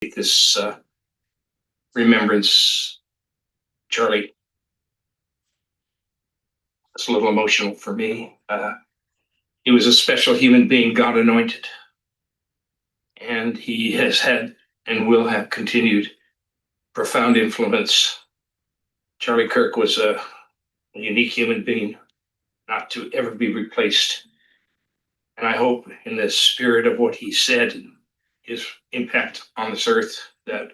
this remembrance, Charlie. It's a little emotional for me. He was a special human being, God anointed, and he has had and will have continued profound influence. Charlie Kirk was a unique human being, not to ever be replaced. And I hope, in the spirit of what he said and his impact on this earth, that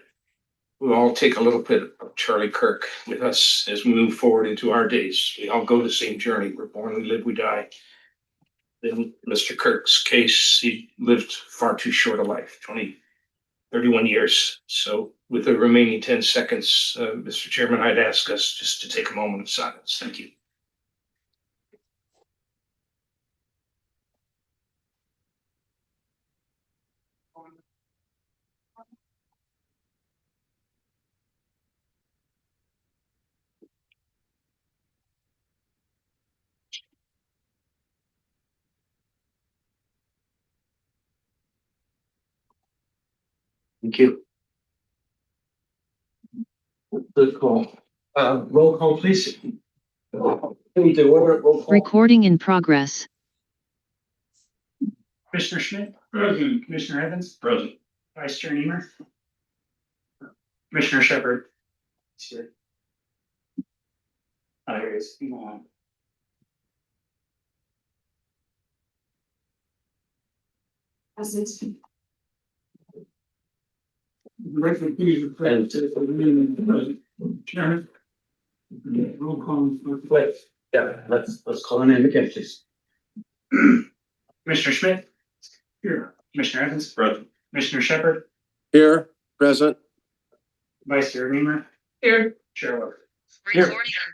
we'll all take a little bit of Charlie Kirk with us as we move forward into our days. We all go the same journey. We're born, we live, we die. In Mr. Kirk's case, he lived far too short a life, 31 years. So with the remaining 10 seconds, Mr. Chairman, I'd ask us just to take a moment of silence. Thank you. Thank you. Good call. Roll call, please. Recording in progress. Commissioner Schmidt? Present. Commissioner Evans? Present. Vice Chair Nehmer? Commissioner Shepherd? Here. Oh, here he is. Come on. Present. Record, please, refer to the meeting. Chairman? Roll call. Wait, yeah, let's call an name again, please. Commissioner Schmidt? Here. Commissioner Evans? Present. Commissioner Shepherd? Here, present. Vice Chair Nehmer? Here. Chair Walker? Recording in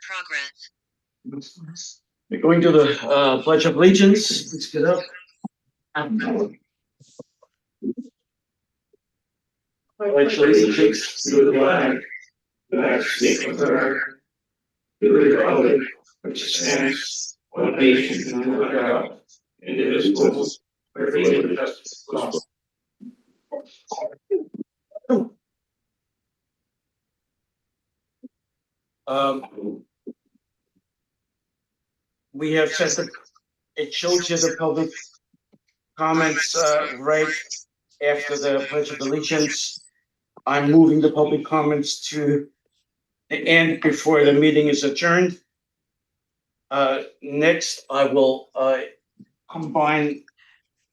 progress. We're going to the Pledge of Allegiance. Let's get up. Pledge allegiance to the flag, United States of America, to the republic which stands one nation under God, indivisible, with liberty and justice for all. We have set it shows you the public comments right after the Pledge of Allegiance. I'm moving the public comments to the end before the meeting is adjourned. Next, I will combine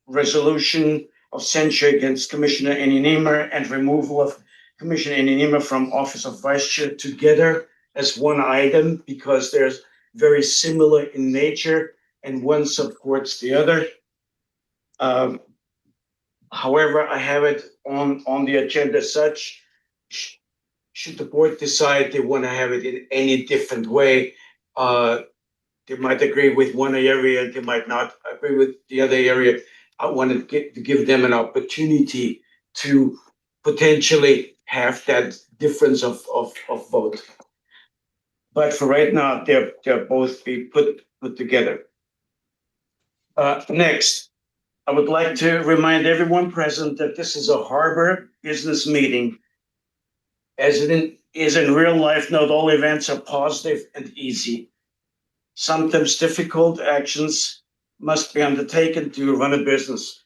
resolution of censure against Commissioner Nehmer and removal of Commissioner Nehmer from office of Vice Chair together as one item because they're very similar in nature and one supports the other. However, I have it on the agenda as such. Should the board decide they want to have it in any different way, they might agree with one area, they might not agree with the other area. I want to give them an opportunity to potentially have that difference of vote. But for right now, they're both be put together. Next, I would like to remind everyone present that this is a harbor business meeting. As it is in real life, not all events are positive and easy. Sometimes difficult actions must be undertaken to run a business.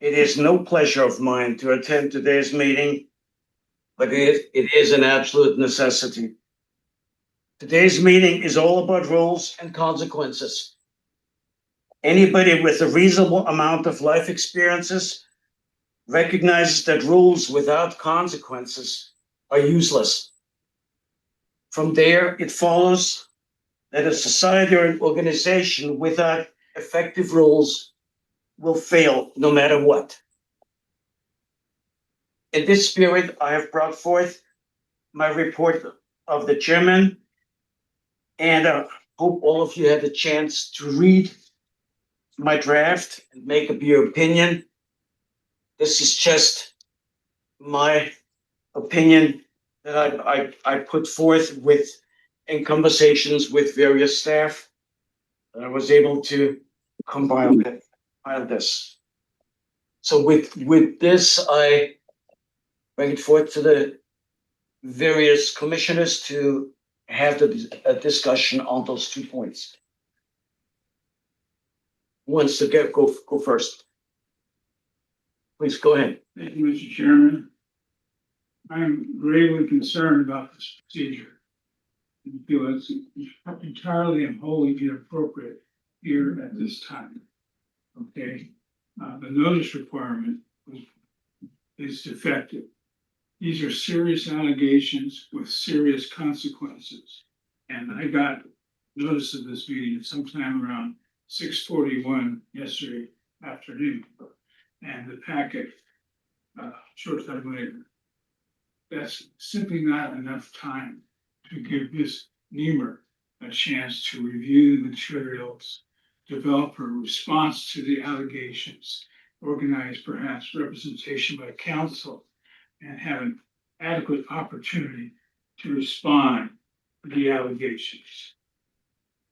It is no pleasure of mine to attend today's meeting, but it is an absolute necessity. Today's meeting is all about rules and consequences. Anybody with a reasonable amount of life experiences recognizes that rules without consequences are useless. From there, it follows that a society or an organization without effective rules will fail no matter what. In this spirit, I have brought forth my report of the chairman, and I hope all of you had a chance to read my draft and make up your opinion. This is just my opinion that I put forth in conversations with various staff. I was able to compile this. So with this, I bring it forth to the various commissioners to have a discussion on those 2 points. Who wants to go first? Please go ahead. Thank you, Mr. Chairman. I'm gravely concerned about this procedure. I feel it's entirely and wholly inappropriate here at this time. Okay, the notice requirement is defective. These are serious allegations with serious consequences. And I got notice of this meeting sometime around 6:41 yesterday afternoon. And the packet, short time later. That's simply not enough time to give Ms. Nehmer a chance to review the materials, develop a response to the allegations, organize perhaps representation by counsel, and have an adequate opportunity to respond to the allegations.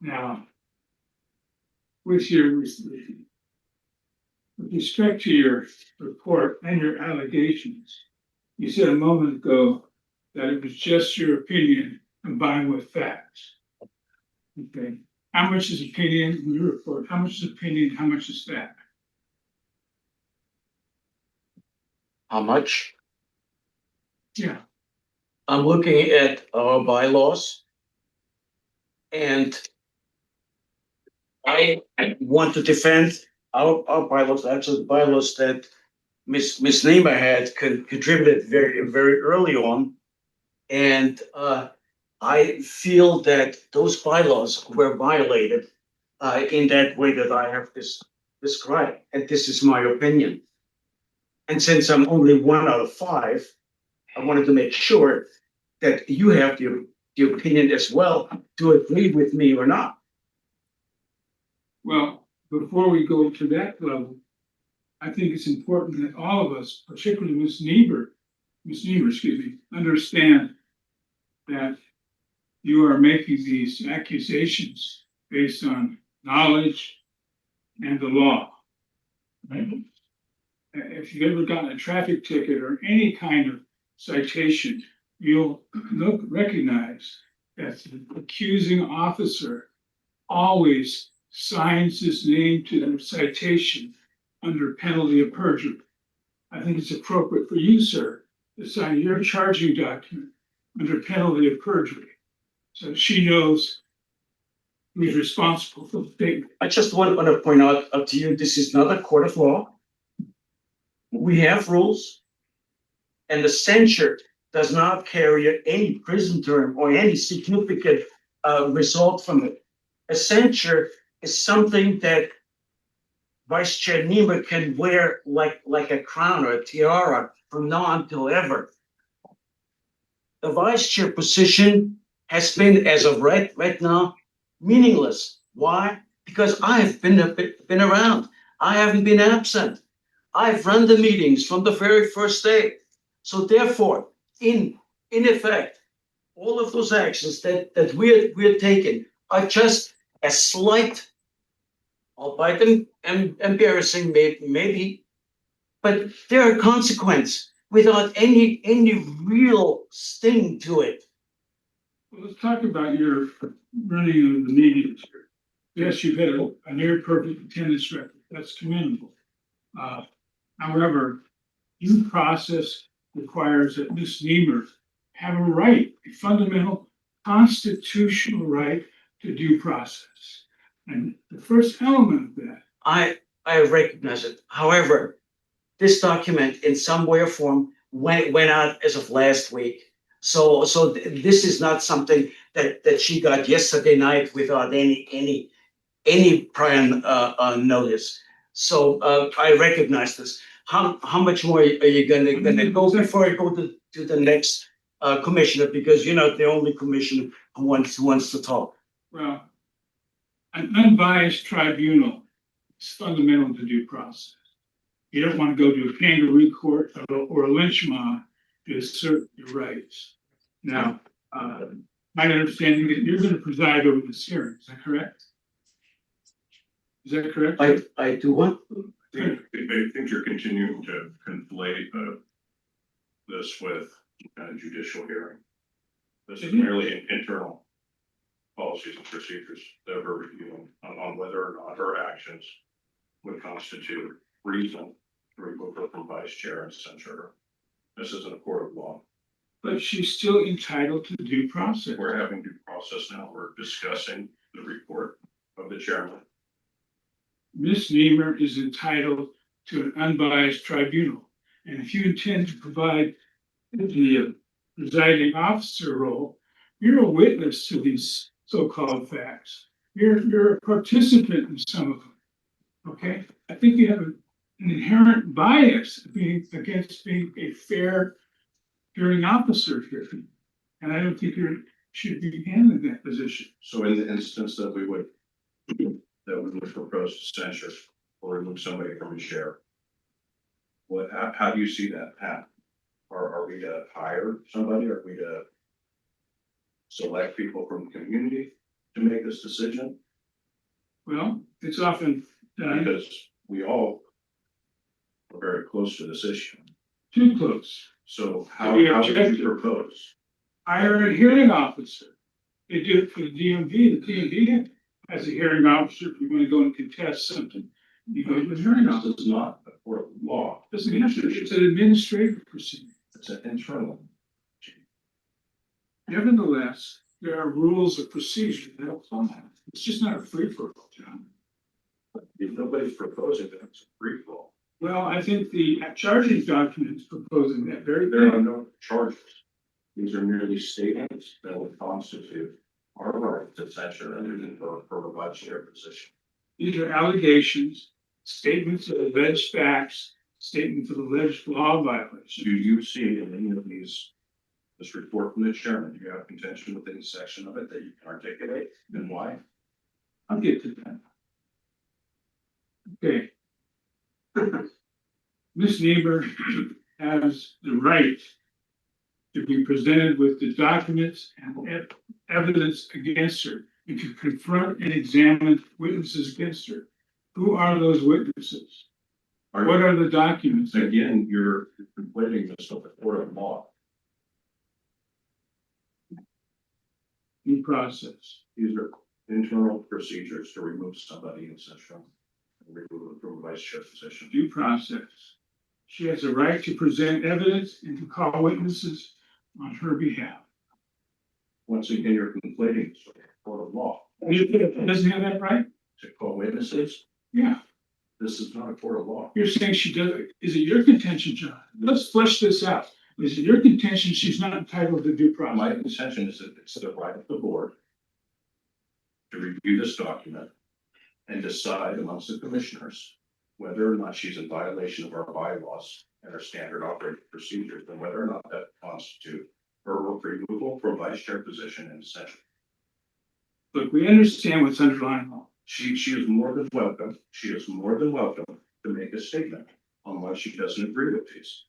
Now, with respect to your report and your allegations, you said a moment ago that it was just your opinion combined with facts. Okay, how much is opinion in your report? How much is opinion? How much is fact? How much? Yeah, I'm looking at our bylaws. And I want to defend our bylaws, actually the bylaws that Ms. Nehmer had contributed very early on. And I feel that those bylaws were violated in that way that I have described. And this is my opinion. And since I'm only 1 out of 5, I wanted to make sure that you have the opinion as well to agree with me or not. well, before we go to that level, I think it's important that all of us, particularly Ms. Nehmer, understand that you are making these accusations based on knowledge and the law. Right? If you've ever gotten a traffic ticket or any kind of citation, you'll recognize that the accusing officer always signs his name to the citation under penalty of perjury. I think it's appropriate for you, sir, to sign your charging document under penalty of perjury, so she knows who's responsible for the statement. I just want to point out to you, this is not a court of law. We have rules, and the censure does not carry any prison term or any significant result from it. A censure is something that Vice Chair Nehmer can wear like a crown or a tiara from now until ever. The vice chair position has been, as of right now, meaningless. Why? Because I have been around. I haven't been absent. I've run the meetings from the very first day. So therefore, in effect, all of those actions that we're taking are just a slight, albeit embarrassing, maybe, but they're a consequence without any real sting to it. Well, let's talk about your running of the meetings here. Yes, you've had a near perfect attendance record. That's commendable. However, due process requires that Ms. Nehmer have a right, a fundamental constitutional right to due process. And the first element of that. I recognize it. However, this document in some way or form went out as of last week. So this is not something that she got yesterday night without any prior notice. So I recognize this. How much more are you gonna go before I go to the next commissioner, because you're not the only commissioner who wants to talk. Well, an unbiased tribunal is fundamental to due process. You don't want to go to a kangaroo court or a lynch mob to assert your rights. Now, my understanding is you're going to preside over this hearing. Is that correct? Is that correct? I do what? I think you're continuing to conflate this with some kind of judicial hearing. This is merely internal policies and procedures that we're reviewing on whether or not her actions would constitute reason to remove her from vice chair and censure her. This isn't a court of law. But she's still entitled to due process. We're having due process now. We're discussing the report of the chairman. Ms. Nehmer is entitled to an unbiased tribunal. And if you intend to provide the presiding officer role, you're a witness to these so-called facts. You're a participant in some of them. Okay? I think you have an inherent bias against being a fair hearing officer here. And I don't think you should be in that position. So in the instance that we would propose to censure or remove somebody from a chair, how do you see that path? Are we to hire somebody? Are we to select people from the community to make this decision? Well, it's often done Because we all are very close to this issue. too close. So how Yeah, would you propose? Hire a hearing officer. They do it for the DMV. The DMV has a hearing officer. If you want to go and contest something, you go to the hearing This officer. is not a court of law. Doesn't have to. It's an administrative proceeding. It's an internal. Nevertheless, there are rules of procedure that apply. It's just not a free-for-all, John. If nobody's proposing that, it's a free for all. Well, I think the charging document is proposing that very There are thing. no charges. These are merely statements that would constitute our right to censure and for a vice chair position. These are allegations, statements of alleged facts, statements of alleged law violations. Do you see in any of this report from the chairman, do you have contention with any section of it that you can articulate and why? I'll get to that. Okay. Ms. Nehmer has the right to be presented with the documents and evidence against her and to confront and examine witnesses against her. Who are those witnesses? What are the documents? Again, you're conflating this with the court of law. Due process. These are internal procedures to remove somebody in session, and remove them from a vice chair position. Due process. She has a right to present evidence and to call witnesses on her behalf. Once again, you're conflating this with the court of law. Doesn't have that right? To call witnesses, Yeah. this is not a court of law. You're saying she does, is it your contention, John? Let's flesh this out. Is it your contention she's not entitled to due My process? contention is that it's the right of the board to review this document and decide amongst the commissioners whether or not she's in violation of our bylaws and our standard operating procedures, and whether or not that constitute her removal from vice chair position in session. Look, we understand what's underlying law. She is more than welcome. She is more than welcome to make a statement on why she doesn't agree with these.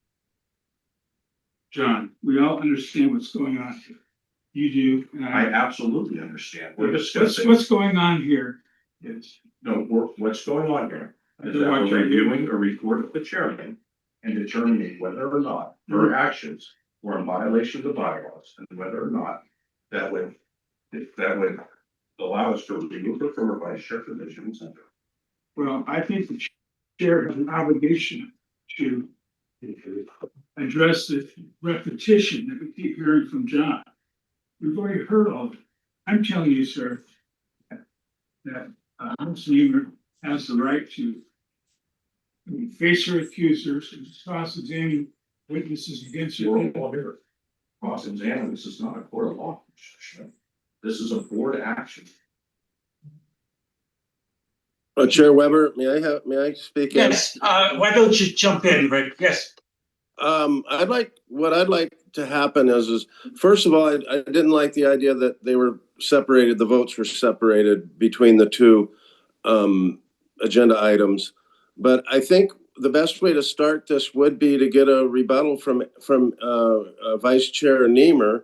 John, we all understand what's going on here. You do, and I I. absolutely understand. We're discussing. What's going on here is. What's going on here is that we're reviewing a report of the chairman and determining whether or not her actions were in violation of the bylaws, and whether or not that would allow us to remove her from her vice chair position. Well, I think the chair has an obligation to address the repetition that we keep hearing from John. We've already heard all of it. I'm telling you, sir, that Ms. Nehmer has the right to face her accusers and cross-examine witnesses against her. We're all here. Cross-examine, this is not a court of law. This is a board action. Chair Weber, may I speak in? Yes, why don't you jump in, Rick? Yes. What I'd like to happen is first of all, I didn't like the idea that they were separated, the votes were separated between the two agenda items. But I think the best way to start this would be to get a rebuttal from Vice Chair Nehmer.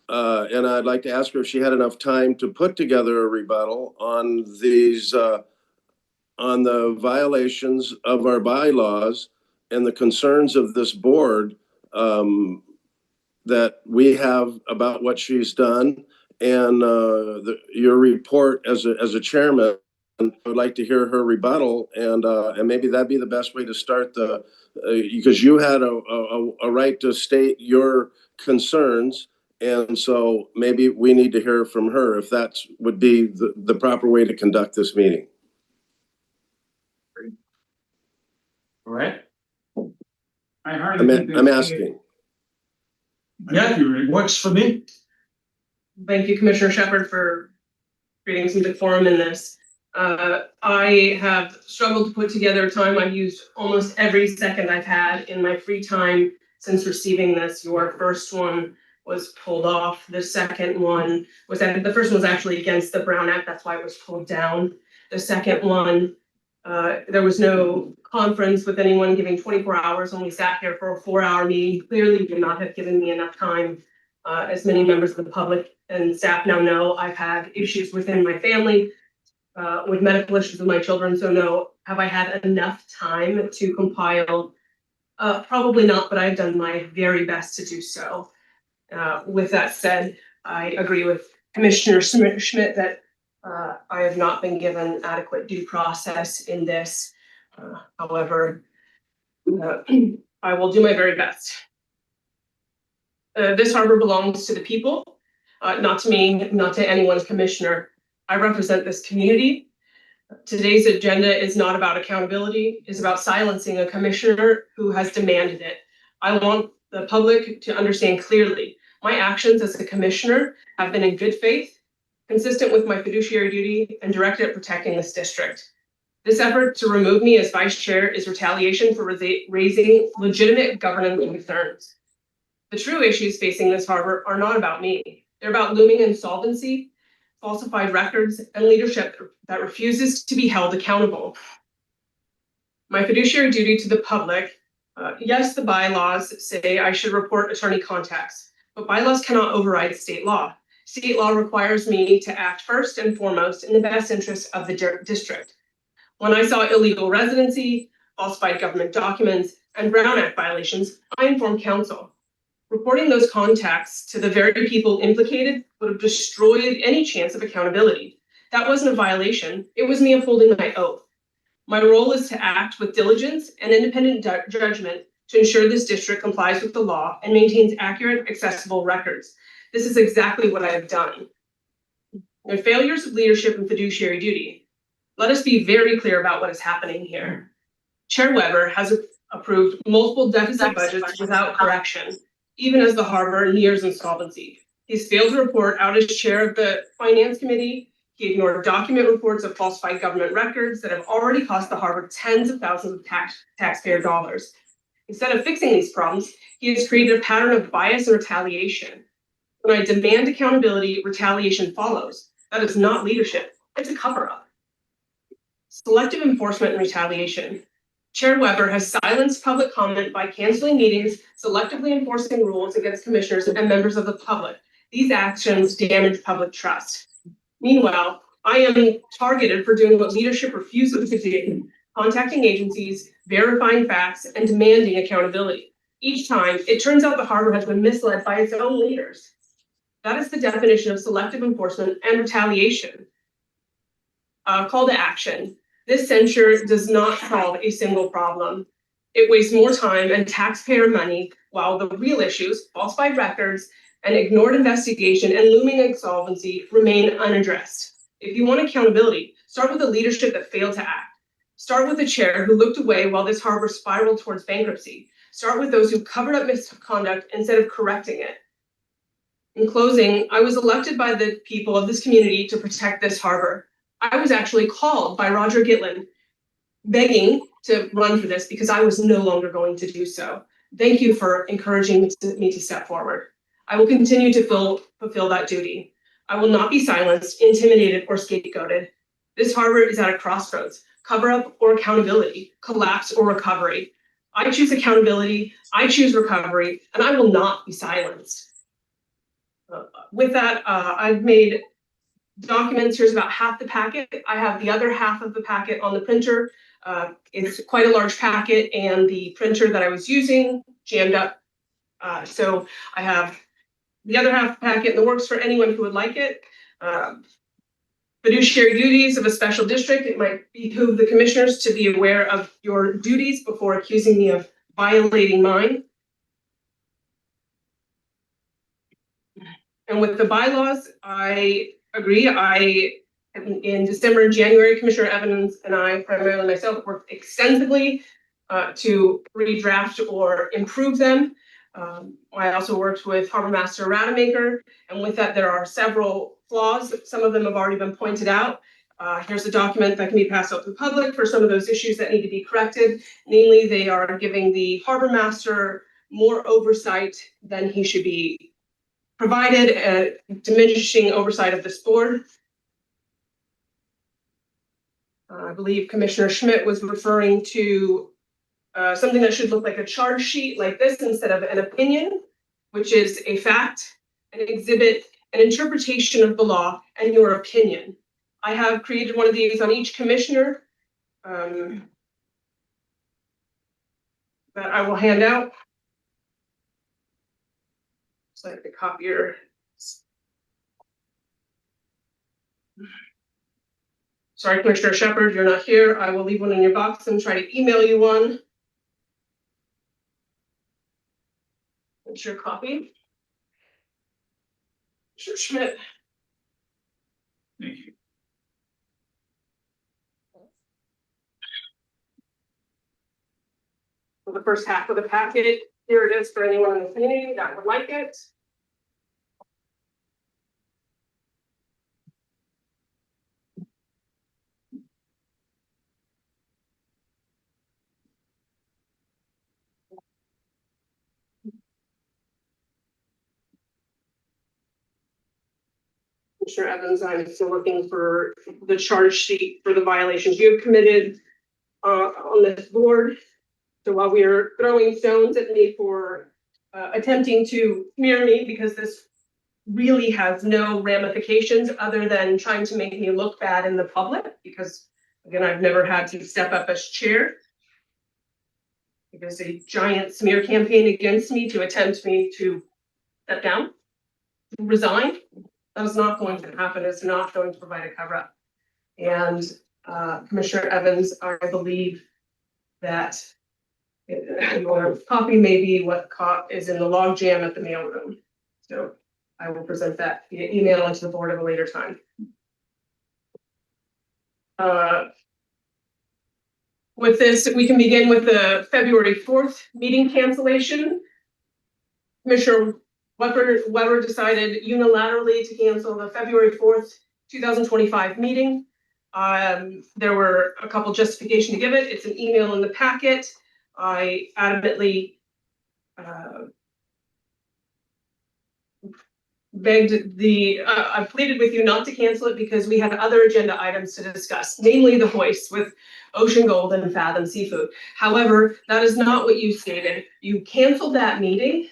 And I'd like to ask her if she had enough time to put together a rebuttal on these, on the violations of our bylaws and the concerns of this board that we have about what she's done, and your report as a chairman. I would like to hear her rebuttal, and maybe that'd be the best way to start because you had a right to state your concerns, and so maybe we need to hear from her if that would be the proper way to conduct this meeting. All right. I hardly think I'm that's asking. Yeah, it works for me. Thank you, Commissioner Shepherd, for creating some decorum in this. I have struggled to put together time. I've used almost every second I've had in my free time since receiving this. Your first one was pulled off. The second one was the first one was actually against the Brown Act. That's why it was pulled down. The second one, there was no conference with anyone giving 24 hours. Only sat here for a 4-hour meeting. Clearly did not have given me enough time. As many members of the public and staff now know, I've had issues within my family, with medical issues with my children. So no, have I had enough time to compile? Probably not, but I've done my very best to do so. With that said, I agree with Commissioner Schmidt that I have not been given adequate due process in this. However, I will do my very best. This harbor belongs to the people, not to me, not to anyone's commissioner. I represent this community. Today's agenda is not about accountability, it's about silencing a commissioner who has demanded it. I want the public to understand clearly, my actions as a commissioner have been in good faith, consistent with my fiduciary duty, and directed at protecting this district. This effort to remove me as vice chair is retaliation for raising legitimate governance concerns. The true issues facing this harbor are not about me. They're about looming insolvency, falsified records, and leadership that refuses to be held accountable. My fiduciary duty to the public, yes, the bylaws say I should report attorney contacts, but bylaws cannot override state law. State law requires me to act first and foremost in the best interest of the district. When I saw illegal residency, falsified government documents, and Brown Act violations, I informed council. Reporting those contacts to the very people implicated would have destroyed any chance of accountability. That wasn't a violation, it was me upholding my oath. My role is to act with diligence and independent judgment to ensure this district complies with the law and maintains accurate, accessible records. This is exactly what I have done. There are failures of leadership and fiduciary duty. Let us be very clear about what is happening here. Chair Weber has approved multiple deficit budgets without correction, even as the harbor nears insolvency. He's failed to report out as chair of the finance committee. He ignored document reports of falsified government records that have already cost the harbor tens of thousands of taxpayer dollars. Instead of fixing these problems, he has created a pattern of bias and retaliation. When I demand accountability, retaliation follows. That is not leadership, it's a cover-up. Selective enforcement and retaliation. Chair Weber has silenced public comment by canceling meetings, selectively enforcing rules against commissioners and members of the public. These actions damage public trust. Meanwhile, I am targeted for doing what leadership refuses to do, contacting agencies, verifying facts, and demanding accountability. Each time, it turns out the harbor has been misled by its own leaders. That is the definition of selective enforcement and retaliation. Call to action. This censure does not solve a single problem. It wastes more time and taxpayer money, while the real issues, falsified records, and ignored investigation and looming insolvency remain unaddressed. If you want accountability, start with the leadership that failed to act. Start with the chair who looked away while this harbor spiraled towards bankruptcy. Start with those who covered up misconduct instead of correcting it. In closing, I was elected by the people of this community to protect this harbor. I was actually called by Roger Gitlin, begging to run for this because I was no longer going to do so. Thank you for encouraging me to step forward. I will continue to fulfill that duty. I will not be silenced, intimidated, or scapegoated. This harbor is at a crossroads, cover-up or accountability, collapse or recovery. I choose accountability, I choose recovery, and I will not be silenced. With that, I've made documents. Here's about half the packet. I have the other half of the packet on the printer. It's quite a large packet, and the printer that I was using jammed up So I have the other half packet in the works for anyone who would like it. Fiduciary duties of a special district. It might behoove the commissioners to be aware of your duties before accusing me of violating mine. And with the bylaws, I agree. In December and January, Commissioner Evans and I, primarily myself, worked extensively to redraft or improve them. I also worked with Harbor Master Rademacher, and with that, there are several flaws. Some of them have already been pointed out. Here's a document that can be passed out to the public for some of those issues that need to be corrected. Namely, they are giving the Harbor Master more oversight than he should be provided, diminishing oversight of this board. I believe Commissioner Schmidt was referring to something that should look like a charge sheet like this instead of an opinion, which is a fact, an exhibit, an interpretation of the law, and your opinion. I have created one of these on each commissioner that I will hand out. It's like the copier. Sorry, Commissioner Shepherd, you're not here. I will leave one in your box and try to email you one. It's your copy. Commissioner Schmidt. Thank you. For the first half of the packet, here it is for anyone in the community that would like it. Commissioner Evans, I'm still looking for the charge sheet for the violations you have committed on this board. So while we are throwing stones at me for attempting to smear me, because this really has no ramifications other than trying to make me look bad in the public, because again, I've never had to step up as chair. There's a giant smear campaign against me to attempt me to step down, resign. That is not going to happen. It's not going to provide a cover up. And Commissioner Evans, I believe that your copy may be what is in the log jam at the mailroom. So I will present that via email and to the board at a later time. With this, we can begin with the February 4th meeting cancellation. Commissioner Weber decided unilaterally to cancel the February 4th, 2025 meeting. There were a couple justifications to give it. It's an email in the packet. I adamantly I pleaded with you not to cancel it because we had other agenda items to discuss, namely the hoist with Ocean Gold and Fathom Seafood. However, that is not what you stated. You canceled that meeting.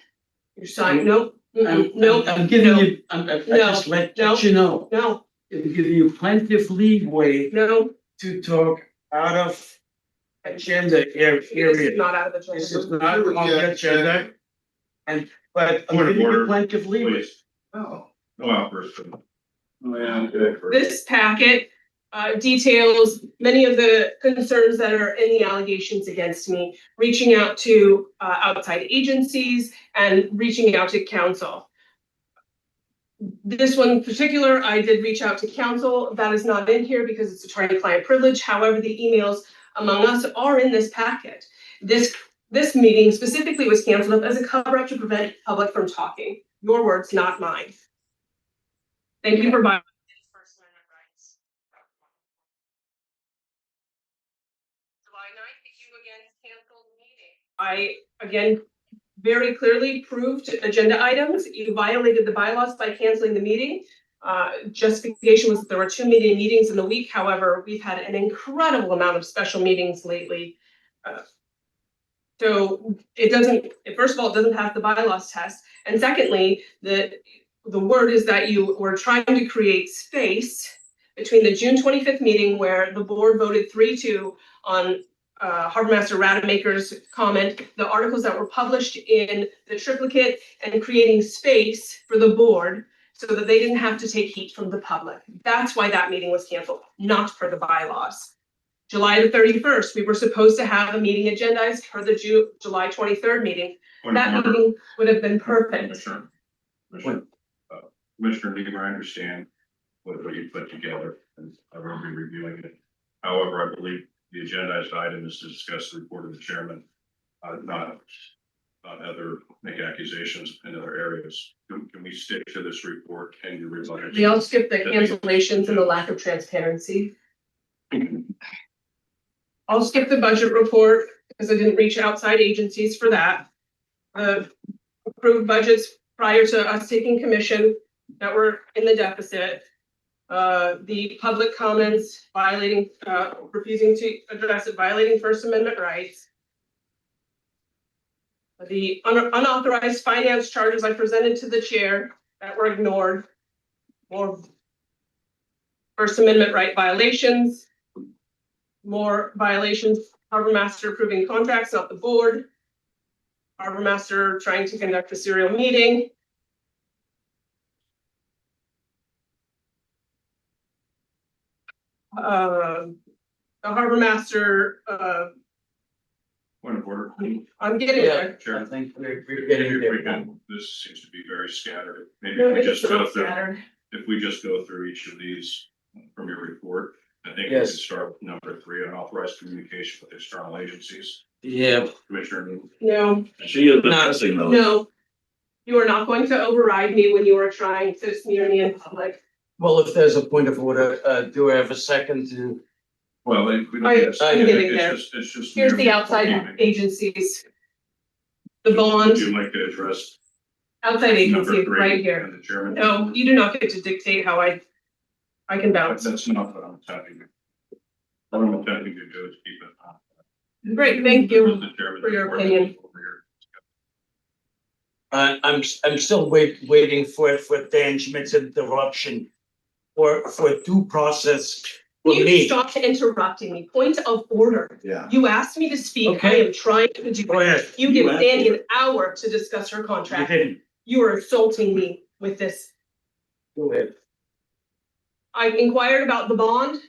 You're signed. Nope. Nope. I'm giving No. you, I No. just let No. you know, No. I'm giving you plenty of leeway No. to talk out of agenda This is area. not out of the This agenda. is not on the agenda. But I'm Point of giving you order, plenty of leeway. Please. No outburst. Oh, yeah. This packet details many of the concerns that are in the allegations against me, reaching out to outside agencies and reaching out to counsel. This one in particular, I did reach out to counsel. That is not in here because it's attorney-client privilege. However, the emails among us are in this packet. This meeting specifically was canceled as a cover-up to prevent public from talking. Your words, not mine. Thank you for violating First Amendment rights. July 9th, you again canceled the meeting. I again very clearly proved agenda items. You violated the bylaws by canceling the meeting. Justification was that there were 2 meetings in the week. However, we've had an incredible amount of special meetings lately. So it doesn't, first of all, it doesn't pass the bylaws test. And secondly, the word is that you were trying to create space between the June 25th meeting where the board voted 3-2 on Harbor Master Rademacher's comment, the articles that were published in the triplicate and creating space for the board so that they didn't have to take heat from the public. That's why that meeting was canceled, not for the bylaws. July the 31st, we were supposed to have a meeting agendized for the July 23rd meeting. That meeting would have been perfect. Commissioner Nehmer, I understand what you put together, and I will be reviewing it. However, I believe the agendized item is to discuss the report of the chairman, not make accusations in other areas. Can we stick to this report? Can you realize? They all skipped the cancellations and the lack of transparency. I'll skip the budget report because I didn't reach outside agencies for that. Approved budgets prior to us taking commission that were in the deficit. The public comments violating, refusing to address it, violating First Amendment rights. The unauthorized finance charges I presented to the chair that were ignored. More First Amendment right violations. More violations, Harbor Master approving contracts, not the board. Harbor Master trying to conduct a serial meeting. The Harbor Master, Point of order. I'm getting there. Chair, I think we're getting there. this seems to be very scattered. Maybe No, if we it's just go not through, scattered. if we just go through each of these from your report, I think we can Yes. start with number 3, unauthorized communication with external agencies. Yeah. Commissioner. No, She is addressing those. no. You are not going to override me when you are trying to smear me in public. Well, if there's a point of order, do I have a second to? Well, we don't. I'm it's getting there. just. Here's the merely outside bookkeeping. agencies. The Would bond, you like to address outside number agency, 3 right here. and the chairman? No, you do not get to dictate how I can bounce. That's not what I'm attempting. What I'm attempting to do is keep it. Great, thank you The chairman's for your report opinion. over here. I'm still waiting for Dan Schmidt's interruption for due process for You me. stop interrupting me. Point of order. Yeah. You asked me to speak. I Okay. am trying to do Go ahead. You give You asked Danny for an hour to discuss her You contract. didn't. You are insulting me with this. Go ahead. I inquired about the bond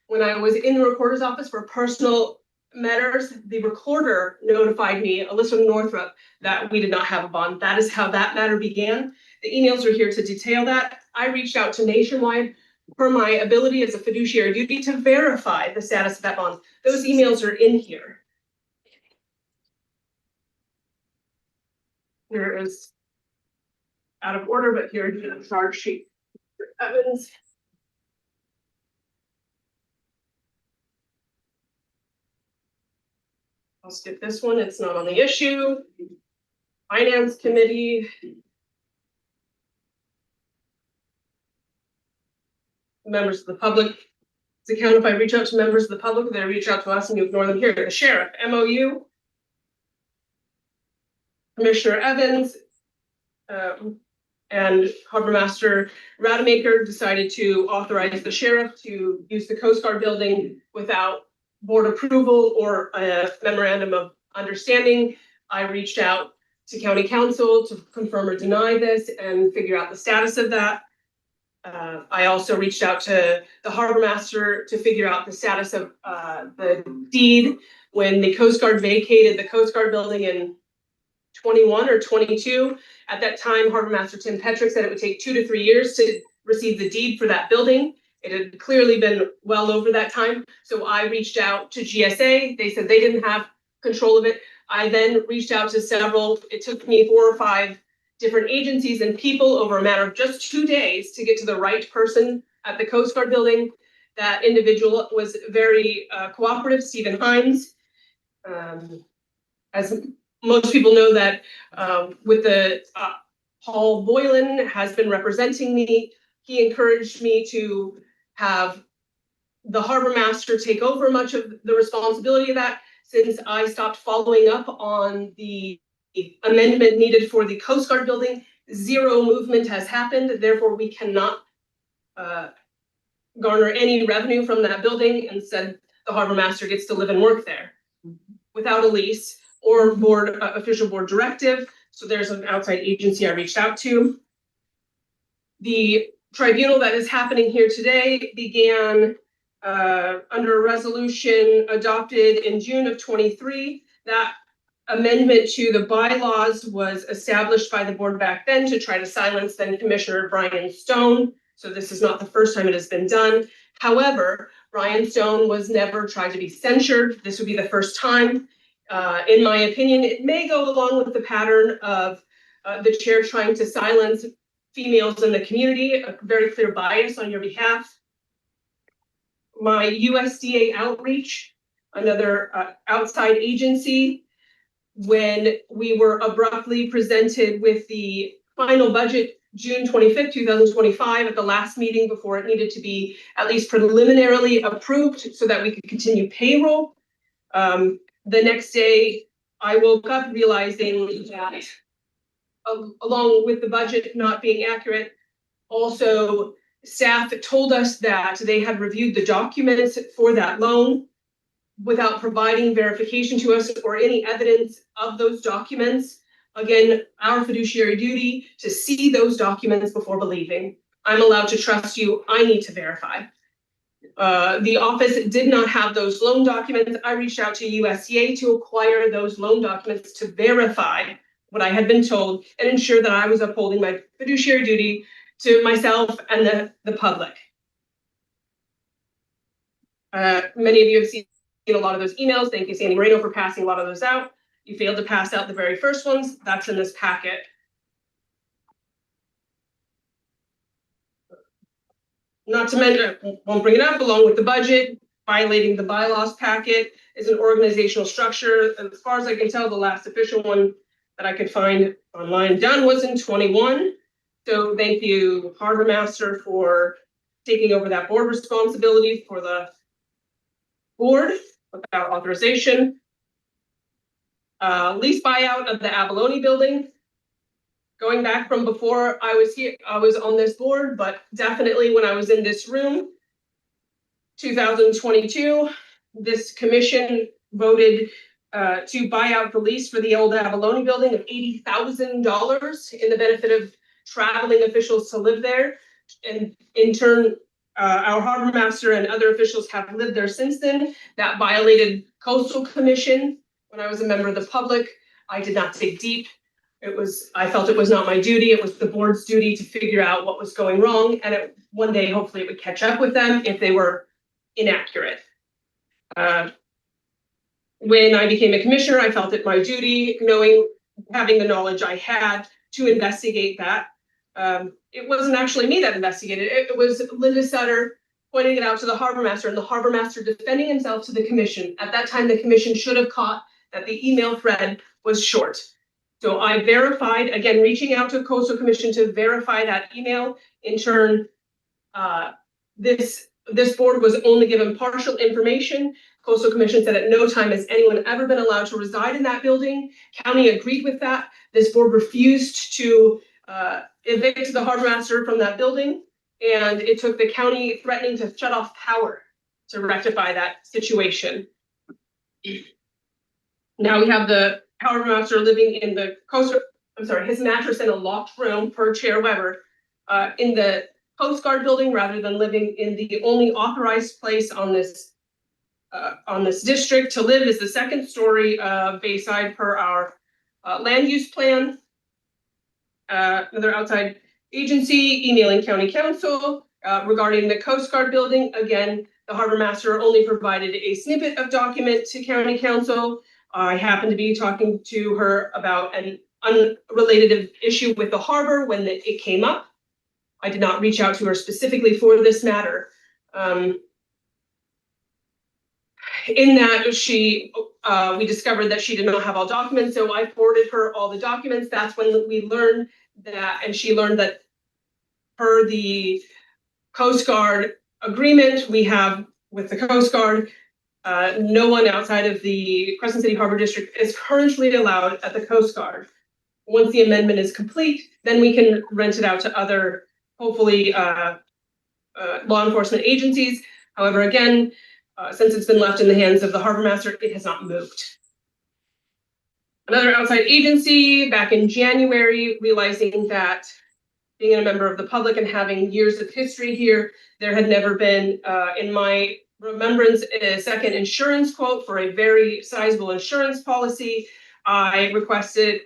when I was in the recorder's office for personal matters. The recorder notified me, Alyssa Northrup, that we did not have a bond. That is how that matter began. The emails are here to detail that. I reached out to Nationwide for my ability as a fiduciary duty to verify the status of that bond. Those emails are in here. Here is out of order, but here is the charge sheet. Evans. I'll skip this one, it's not on the issue. Finance Committee. Members of the public. Does it count if I reach out to members of the public, they reach out to us and you ignore them here? The sheriff, MOU. Commissioner Evans. And Harbor Master Rademacher decided to authorize the sheriff to use the Coast Guard building without board approval or a memorandum of understanding. I reached out to county council to confirm or deny this and figure out the status of that. I also reached out to the harbor master to figure out the status of the deed when the Coast Guard vacated the Coast Guard building in 21 or 22. At that time, Harbor Master Tim Petrick said it would take 2 to 3 years to receive the deed for that building. It had clearly been well over that time. So I reached out to GSA. They said they didn't have control of it. I then reached out to several, it took me 4 or 5 different agencies and people over a matter of just 2 days to get to the right person at the Coast Guard building. That individual was very cooperative, Stephen Hines. As most people know that with the Paul Boylan has been representing me. He encouraged me to have the harbor master take over much of the responsibility of that, since I stopped following up on the amendment needed for the Coast Guard building. 0 movement has happened, therefore we cannot garner any revenue from that building, and said the harbor master gets to live and work there. without a lease or board, official board directive. So there's an outside agency I reached out to. The tribunal that is happening here today began under a resolution adopted in June of 23. That amendment to the bylaws was established by the board back then to try to silence then Commissioner Brian Stone. So this is not the first time it has been done. However, Brian Stone was never tried to be censured. This would be the first time. In my opinion, it may go along with the pattern of the chair trying to silence females in the community, a very clear bias on your behalf. My USDA outreach, another outside agency, when we were abruptly presented with the final budget June 25th, 2025 at the last meeting before it needed to be at least preliminarily approved so that we could continue payroll. The next day, I woke up realizing that along with the budget not being accurate, also staff told us that they had reviewed the documents for that loan without providing verification to us or any evidence of those documents. Again, our fiduciary duty to see those documents before believing. I'm allowed to trust you, I need to verify. The office did not have those loan documents. I reached out to USDA to acquire those loan documents to verify what I had been told and ensure that I was upholding my fiduciary duty to myself and the public. Many of you have seen a lot of those emails. Thank you, Sandy Moreno, for passing a lot of those out. You failed to pass out the very first ones. That's in this packet. Not to mention, won't bring it up, along with the budget, violating the bylaws packet is an organizational structure. As far as I can tell, the last official one that I could find online done was in 21. So thank you, Harbor Master, for taking over that board responsibility for the board without authorization. Lease buyout of the Abalone building. Going back from before I was here, I was on this board, but definitely when I was in this room, 2022, this commission voted to buy out the lease for the old Abalone building of $80,000 in the benefit of traveling officials to live there. And in turn, our harbor master and other officials have lived there since then. That violated Coastal Commission. When I was a member of the public, I did not dig deep. I felt it was not my duty. It was the board's duty to figure out what was going wrong. And one day, hopefully it would catch up with them if they were inaccurate. When I became a commissioner, I felt it my duty, having the knowledge I had, to investigate that. It wasn't actually me that investigated it. It was Linda Sutter pointing it out to the harbor master and the harbor master defending himself to the commission. At that time, the commission should have caught that the email thread was short. So I verified, again, reaching out to Coastal Commission to verify that email. In turn, this board was only given partial information. Coastal Commission said at no time has anyone ever been allowed to reside in that building. County agreed with that. This board refused to evict the harbor master from that building, and it took the county threatening to shut off power to rectify that situation. Now we have the harbor master living in the his mattress in a locked room per Chair Weber in the Coast Guard building rather than living in the only authorized place on this district to live is the second story of Bayside per our land use plan. Another outside agency emailing county council regarding the Coast Guard building. Again, the harbor master only provided a snippet of document to county council. I happened to be talking to her about an unrelated issue with the harbor when it came up. I did not reach out to her specifically for this matter. In that we discovered that she did not have all documents, so I forwarded her all the documents. That's when we learned that, and she learned that per the Coast Guard agreement we have with the Coast Guard, no one outside of the Crescent City Harbor District is currently allowed at the Coast Guard. Once the amendment is complete, then we can rent it out to other, hopefully, law enforcement agencies. However, again, since it's been left in the hands of the harbor master, it has not moved. Another outside agency back in January, realizing that being a member of the public and having years of history here, there had never been, in my remembrance, a second insurance quote for a very sizable insurance policy. I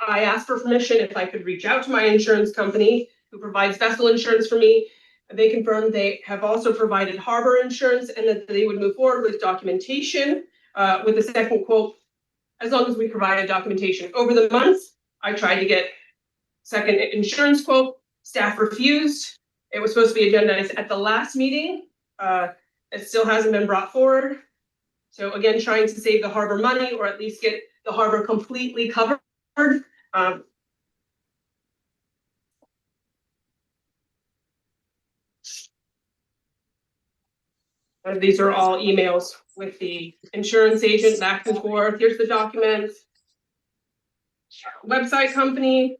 asked for permission if I could reach out to my insurance company who provides vessel insurance for me. They confirmed they have also provided harbor insurance and that they would move forward with documentation with the second quote, as long as we provided documentation. Over the months, I tried to get second insurance quote. Staff refused. It was supposed to be agendized at the last meeting. It still hasn't been brought forward. So again, trying to save the harbor money or at least get the harbor completely covered. These are all emails with the insurance agent back and forth. Here's the documents. Website company.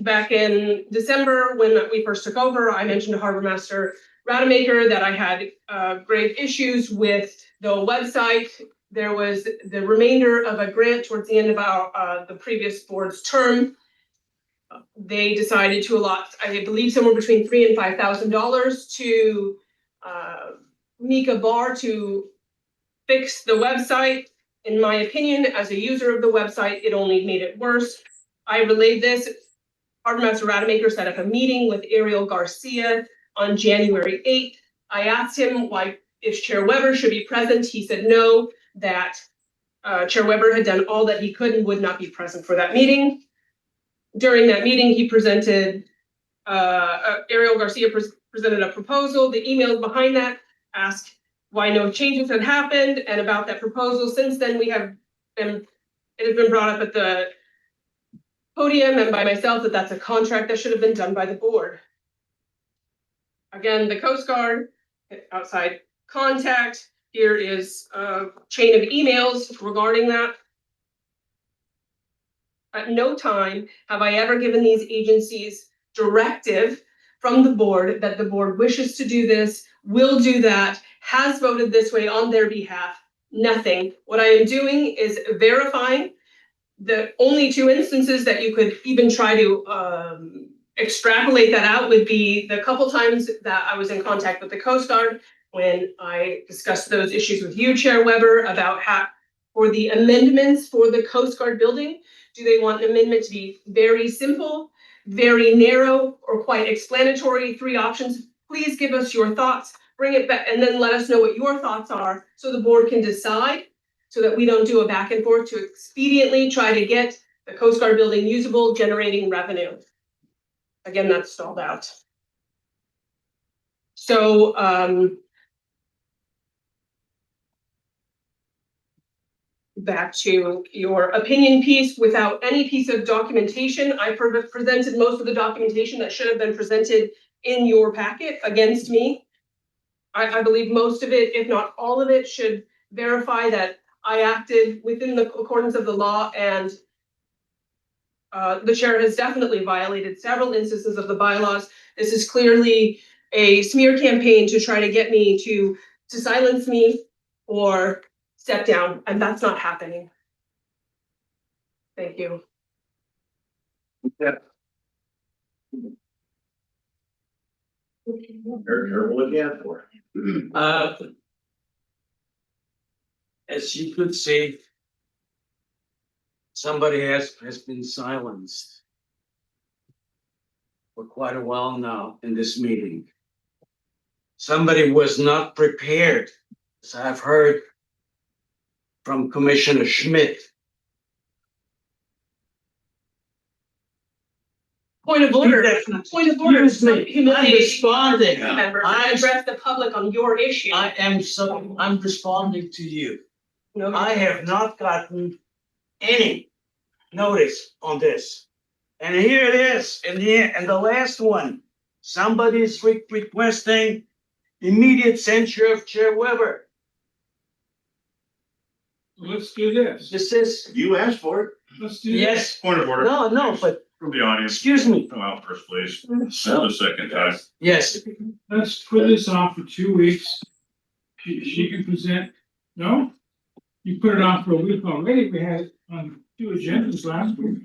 Back in December, when we first took over, I mentioned to Harbor Master Rademacher that I had grave issues with the website. There was the remainder of a grant towards the end of the previous board's term. They decided to allot, I believe, somewhere between $3,000 and $5,000 to Mika Barr to fix the website. In my opinion, as a user of the website, it only made it worse. I relayed this. Harbor Master Rademacher set up a meeting with Ariel Garcia on January 8th. I asked him why, if Chair Weber should be present. He said no, that Chair Weber had done all that he could and would not be present for that meeting. During that meeting, he presented, Ariel Garcia presented a proposal. The emails behind that asked why no changes had happened and about that proposal. Since then, it has been brought up at the podium and by myself that that's a contract that should have been done by the board. Again, the Coast Guard, outside contact. Here is a chain of emails regarding that. At no time have I ever given these agencies directive from the board that the board wishes to do this, will do that, has voted this way on their behalf. Nothing. What I am doing is verifying. The only two instances that you could even try to extrapolate that out would be the couple times that I was in contact with the Coast Guard when I discussed those issues with you, Chair Weber, about how for the amendments for the Coast Guard building, do they want an amendment to be very simple, very narrow, or quite explanatory? 3 options. Please give us your thoughts, bring it back, and then let us know what your thoughts are so the board can decide, so that we don't do a back and forth to expediently try to get the Coast Guard building usable, generating revenue. Again, that's stalled out. So back to your opinion piece. Without any piece of documentation, I presented most of the documentation that should have been presented in your packet against me. I believe most of it, if not all of it, should verify that I acted within the accordance of the law, and the chair has definitely violated several instances of the bylaws. This is clearly a smear campaign to try to get me to silence me or step down, and that's not happening. Thank you. You're looking out for. As you could see, somebody has been silenced for quite a while now in this meeting. Somebody was not prepared, as I've heard from Commissioner Schmidt. Point of order. Point of order. Excuse me, I'm Humiliating responding. members. I address the public on your issue. I'm responding to you. No, I have not gotten any notice on this. And here it is, in the last one, somebody's requesting immediate censure of Chair Weber. Let's do this. This is, You asked for it. Let's do this. yes, Point of order. no, but From the audience. excuse me, Come out first, please. The second time. yes, Let's put this on for 2 weeks. She can present, no? You put it on for a week already. We had on 2 agendas last week.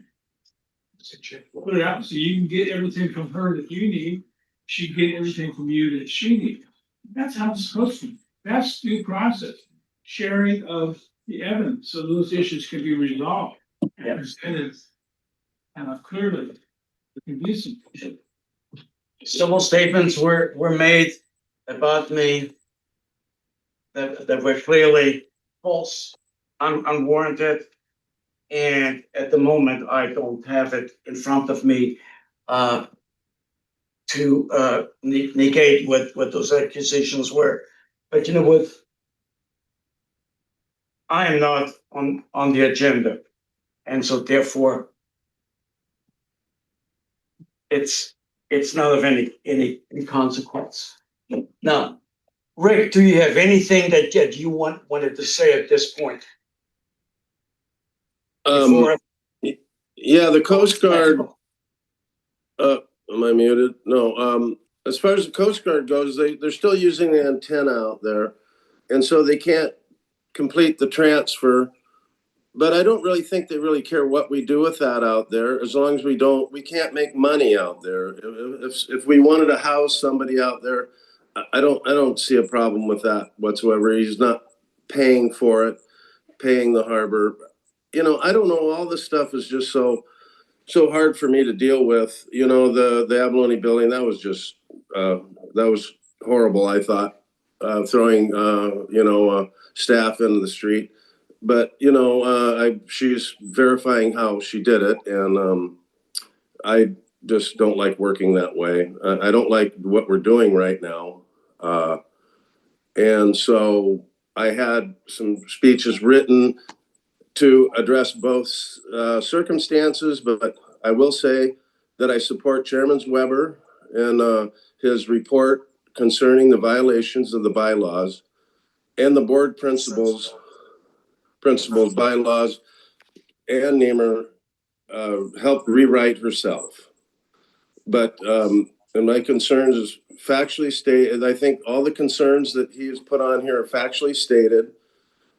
Put it out so you can get everything from her that you need. She get everything from you that she needs. That's how it's supposed to be. That's due process. Sharing of the evidence so those issues can be resolved and presented clearly, convincingly. Several statements were made about me that were clearly false, unwarranted. And at the moment, I don't have it in front of me to negate what those accusations were. But you know what? I am not on the agenda. And so therefore, it's not of any consequence. Now, Rick, do you have anything that you wanted to say at this point? Before Yeah, the Coast Guard, am I muted? No, as far as the Coast Guard goes, they're still using the antenna out there. And so they can't complete the transfer. But I don't really think they really care what we do with that out there, as long as we can't make money out there. If we wanted to house somebody out there, I don't see a problem with that whatsoever. He's not paying for it, paying the harbor. You know, I don't know. All this stuff is just so hard for me to deal with. You know, the abalone building, that was just that was horrible. I thought throwing staff into the street. But you know, she's verifying how she did it, and I just don't like working that way. I don't like what we're doing right now, and so I had some speeches written to address both circumstances. But I will say that I support Chairman Weber and his report concerning the violations of the bylaws and the board principles, bylaws, and Nehmer helped rewrite herself. But and my concerns is factually stated. I think all the concerns that he has put on here are factually stated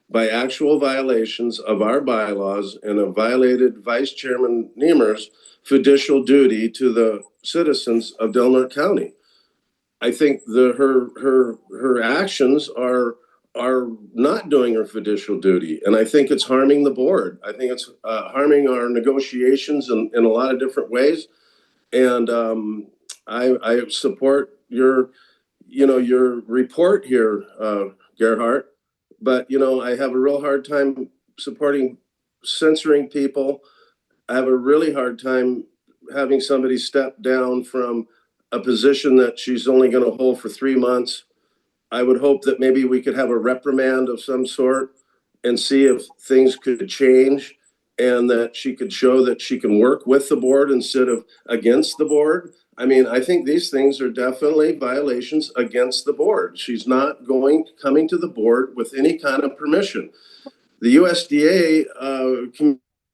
by actual violations of our bylaws and have violated Vice Chairman Nehmer's fiducial duty to the citizens of Delaware County. I think her actions are not doing her fiducial duty, and I think it's harming the board. I think it's harming our negotiations in a lot of different ways. And I support your report here, Gerhard. But you know, I have a real hard time supporting censoring people. I have a really hard time having somebody step down from a position that she's only going to hold for 3 months. I would hope that maybe we could have a reprimand of some sort and see if things could change, and that she could show that she can work with the board instead of against the board. I mean, I think these things are definitely violations against the board. She's not coming to the board with any kind of permission. The USDA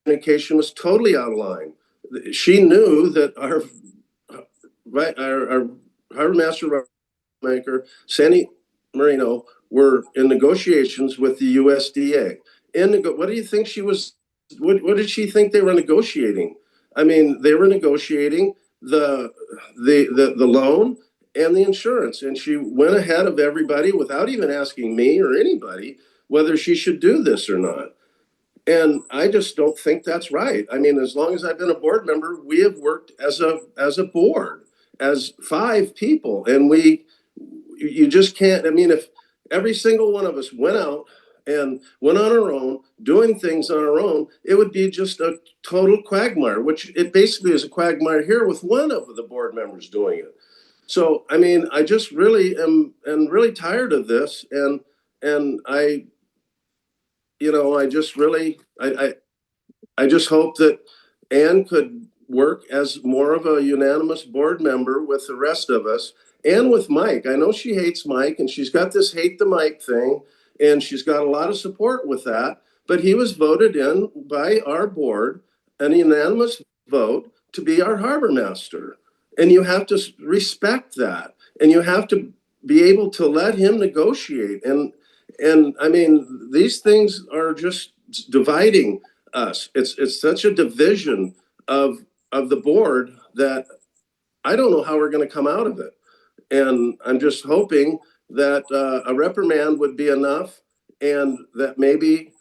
communication was totally out of line. She knew that our harbor master maker, Sandy Marino, were in negotiations with the USDA. What do you think she was? What did she think they were negotiating? I mean, they were negotiating the loan and the insurance, and she went ahead of everybody without even asking me or anybody whether she should do this or not. And I just don't think that's right. I mean, as long as I've been a board member, we have worked as a board, as 5 people, and you just can't. I mean, if every single one of us went out and went on our own, doing things on our own, it would be just a total quagmire, which it basically is a quagmire here with one of the board members doing it. So, I mean, I just really am really tired of this, and I, you know, I just really, I just hope that Ann could work as more of a unanimous board member with the rest of us and with Mike. I know she hates Mike, and she's got this hate the Mike thing, and she's got a lot of support with that, but he was voted in by our board, an unanimous vote, to be our harbor master. And you have to respect that, and you have to be able to let him negotiate. And I mean, these things are just dividing us. It's such a division of the board that I don't know how we're going to come out of it. And I'm just hoping that a reprimand would be enough, and that maybe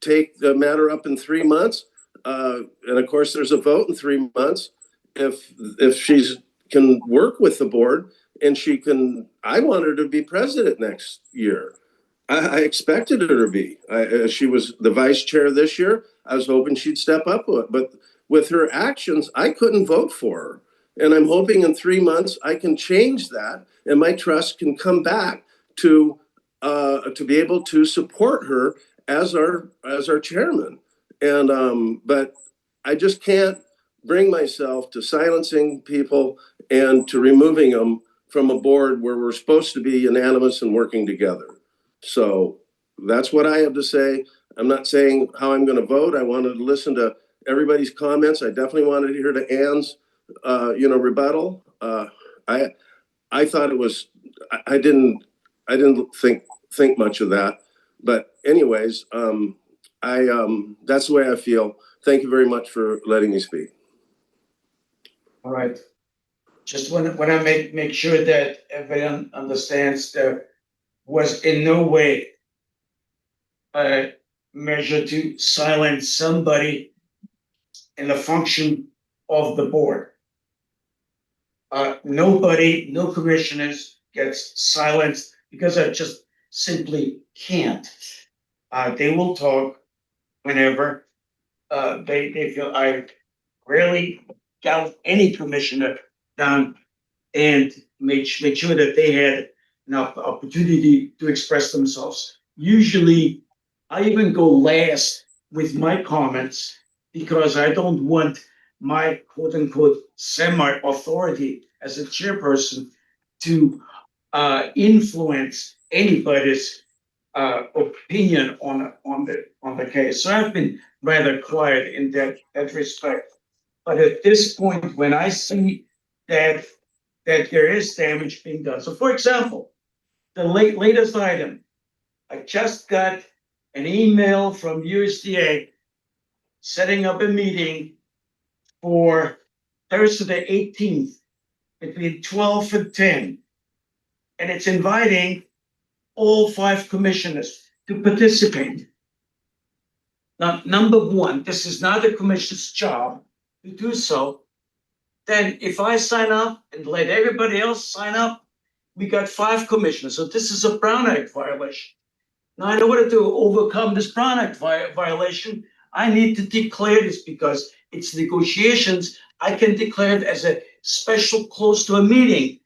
take the matter up in 3 months. And of course, there's a vote in 3 months. If she's can work with the board, and she can, I want her to be president next year. I expected her to be. She was the vice chair this year. I was hoping she'd step up, but with her actions, I couldn't vote for her. And I'm hoping in 3 months I can change that, and my trust can come back to be able to support her as our chairman. And but I just can't bring myself to silencing people and to removing them from a board where we're supposed to be unanimous and working together. So that's what I have to say. I'm not saying how I'm going to vote. I wanted to listen to everybody's comments. I definitely wanted to hear to Ann's, rebuttal. I thought it was. I didn't think much of that. But anyways, that's the way I feel. Thank you very much for letting me speak. All right. Just want to make sure that everyone understands there was in no way a measure to silence somebody in the function of the board. Nobody, no commissioners gets silenced because I just simply can't. They will talk whenever they feel. I rarely doubt any commissioner down and make sure that they had an opportunity to express themselves. Usually, I even go last with my comments because I don't want my quote unquote semi-authority as a chairperson to influence anybody's opinion on the case. So I've been rather quiet in that respect. But at this point, when I see that there is damage being done. So, for example, the latest item, I just got an email from USDA setting up a meeting for Thursday the 18th between 12 and 10. And it's inviting all 5 commissioners to participate. Now, number one, this is not a commissioner's job to do so. Then if I sign up and let everybody else sign up, we got 5 commissioners. So this is a Brown Act violation. Now, in order to overcome this Brown Act violation, I need to declare this because it's negotiations. I can declare it as a special close to a meeting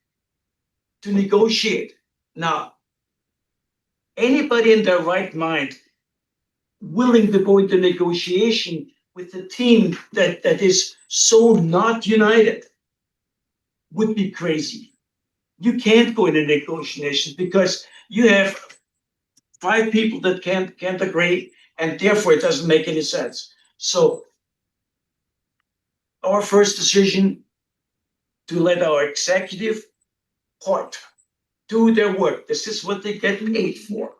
to negotiate. Now, anybody in their right mind willing to go into negotiation with a team that is so not united would be crazy. You can't go into negotiations because you have 5 people that can't agree, and therefore it doesn't make any sense. So our first decision to let our executive part do their work. This is what they get paid for.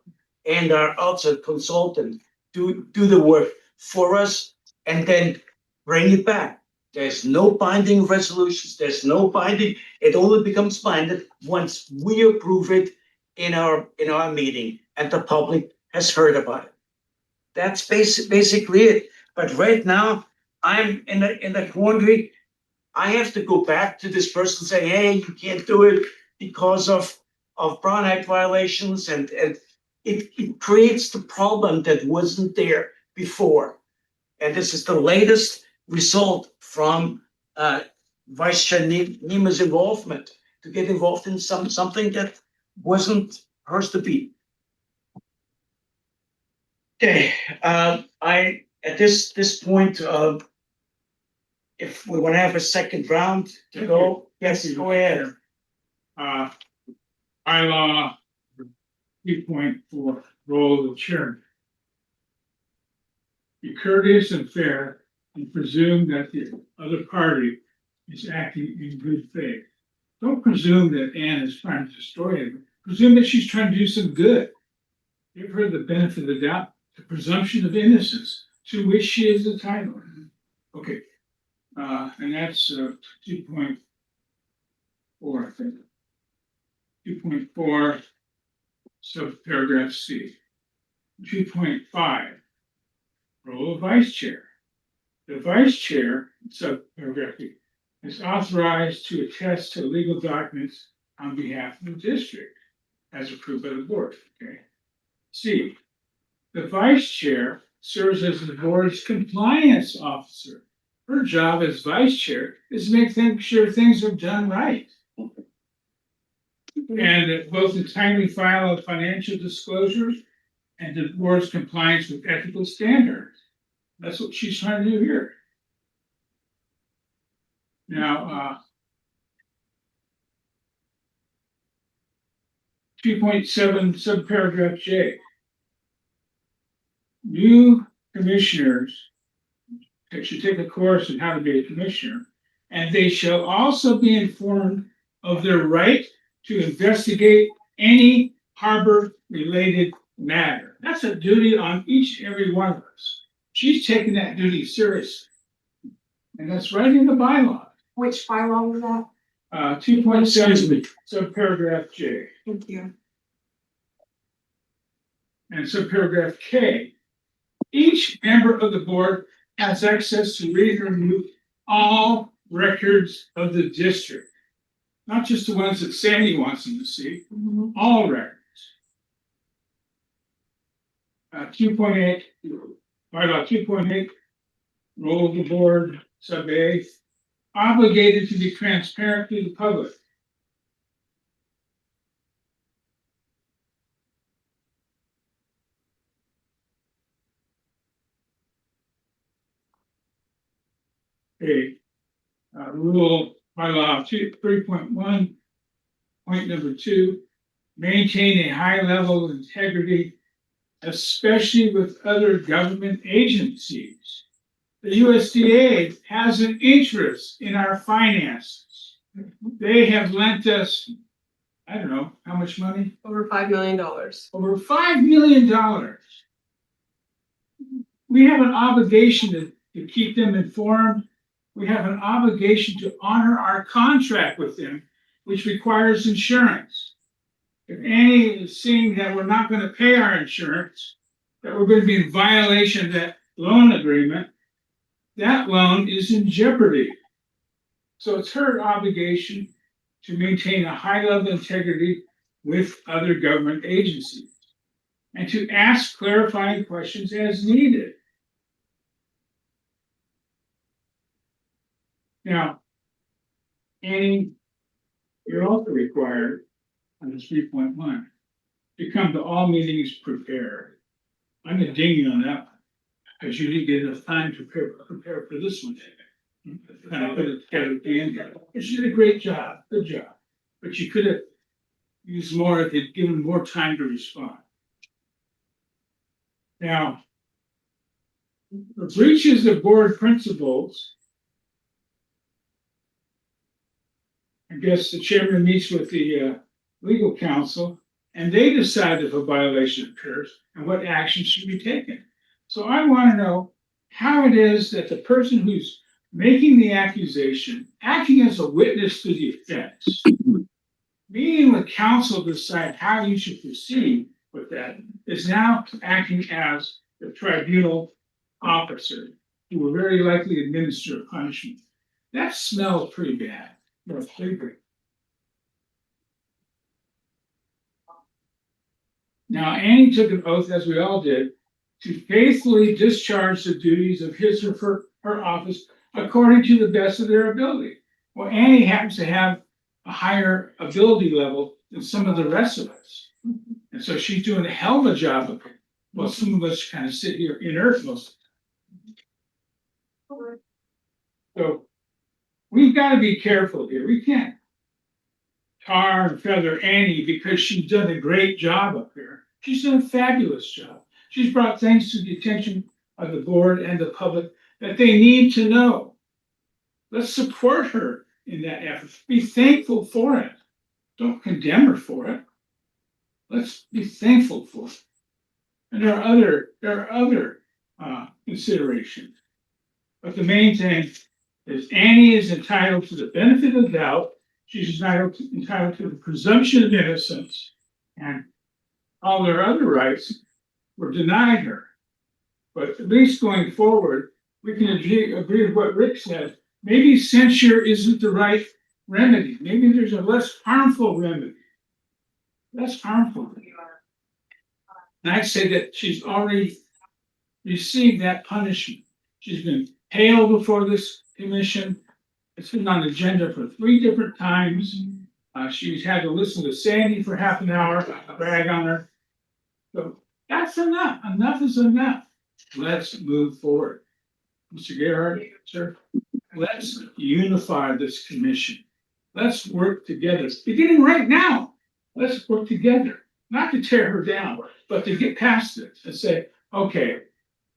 And our outside consultant do the work for us and then bring it back. There's no binding resolutions. There's no binding. It only becomes binding once we approve it in our meeting and the public has heard about it. That's basically it. But right now, I'm in the quandary. I have to go back to this person and say, hey, you can't do it because of Brown Act violations, and it creates the problem that wasn't there before. And this is the latest result from Vice Chair Nehmer's involvement, to get involved in something that wasn't hers to be. Okay, I at this point, if we want to have a second round to go, yes, go ahead. Bylaw 3.4, role of the chairman. Be courteous and fair and presume that the other party is acting in good faith. Don't presume that Anne is trying to destroy him. Presume that she's trying to do some good. Give her the benefit of the doubt, the presumption of innocence. to which she is entitled. Okay, and that's 2.4, I think. 2.4, subparagraph C. 2.5, role of vice chair. The vice chair, subparagraph B, is authorized to attest to legal documents on behalf of the district as approved by the board. Okay. C, the vice chair serves as the board's compliance officer. Her job as vice chair is to make sure things are done right. And that both the timely file of financial disclosures and the board's compliance with ethical standards. That's what she's trying to do here. Now, 2.7 subparagraph J. New commissioners should take a course on how to be a commissioner, and they shall also be informed of their right to investigate any harbor-related matter. That's a duty on each and every one of us. She's taking that duty seriously. And that's right in the bylaw. Which bylaw was that? 2.7, subparagraph J. Thank you. And subparagraph K. Each member of the board has access to read and review all records of the district. Not just the ones that Sandy wants them to see, all records. 2.8, bylaw 2.8, role of the board, sub A, obligated to be transparent to the public. Okay, rule bylaw 3.1, point number 2, maintain a high level of integrity, especially with other government agencies. The USDA has an interest in our finances. They have lent us, I don't know, how much money? Over $5 million. Over $5 million. We have an obligation to keep them informed. We have an obligation to honor our contract with them, which requires insurance. If Annie is seeing that we're not going to pay our insurance, that we're going to be in violation of that loan agreement, that loan is in jeopardy. So it's her obligation to maintain a high level of integrity with other government agencies and to ask clarifying questions as needed. Now, Annie, you're also required under 3.1 to come to all meetings prepared. I'm gonna ding you on that one, because you didn't get enough time to prepare for this one. And I put it together at the end. You did a great job, good job, but you could have used more if you'd given more time to respond. Now, the breaches of board principles, I guess the chairman meets with the legal counsel and they decide if a violation occurs and what action should be taken. So I want to know how it is that the person who's making the accusation, acting as a witness to the offense, meeting with counsel to decide how you should proceed with that, is now acting as the tribunal officer who will very likely administer punishment. That smells pretty bad. Now, Annie took an oath, as we all did, to faithfully discharge the duties of his or her office according to the best of their ability. Well, Annie happens to have a higher ability level than some of the rest of us. And so she's doing a hell of a job of it. Well, some of us kind of sit here inert most of the time. So we've got to be careful here. We can't tar and feather Annie because she's done a great job up here. She's done a fabulous job. She's brought things to the attention of the board and the public that they need to know. Let's support her in that effort. Be thankful for it. Don't condemn her for it. Let's be thankful for it. And there are other consideration. But the main thing is Annie is entitled to the benefit of the doubt. She's entitled to the presumption of innocence, and all their other rights were denied her. But at least going forward, we can agree with what Rick said. Maybe censure isn't the right remedy. Maybe there's a less harmful remedy. Less harmful. And I'd say that she's already received that punishment. She's been hailed before this commission. It's been on the agenda for 3 different times. She's had to listen to Sandy for half an hour, brag on her. So that's enough. Enough is enough. Let's move forward. Mr. Gerhard, sir, let's unify this commission. Let's work together, beginning right now. Let's work together, not to tear her down, but to get past it and say, okay,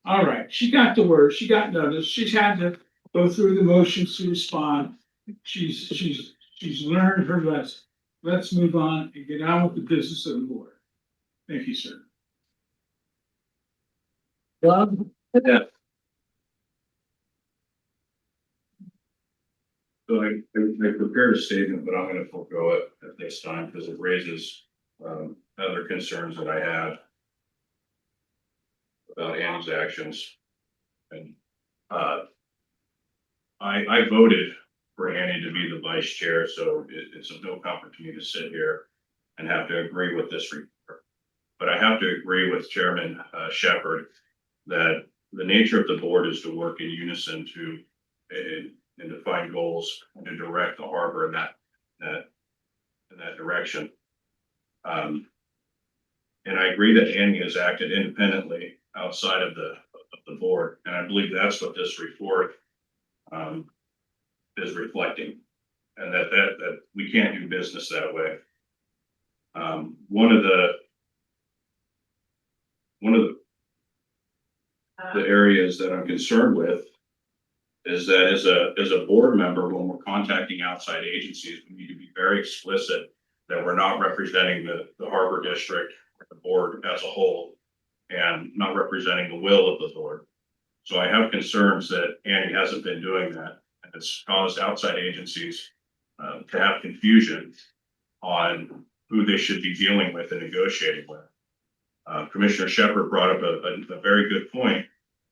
all right, she got the word, she got notice, she's had to go through the motions to respond. She's learned her lesson. Let's move on and get on with the business of the board. Thank you, sir. Bob? Yeah. So I prepared a statement, but I'm gonna forego it at this time because it raises other concerns that I have about Annie's actions. And I voted for Annie to be the vice chair, so it's of no comfort to me to sit here and have to agree with this report. But I have to agree with Chairman Shepherd that the nature of the board is to work in unison and define goals and to direct the harbor in that direction. And I agree that Annie has acted independently outside of the board, and I believe that's what this report is reflecting, and that we can't do business that way. One of the areas that I'm concerned with is that as a board member, when we're contacting outside agencies, we need to be very explicit that we're not representing the harbor district or the board as a whole and not representing the will of the board. So I have concerns that Annie hasn't been doing that, and it's caused outside agencies to have confusion on who they should be dealing with and negotiating with. Commissioner Shepherd brought up a very good point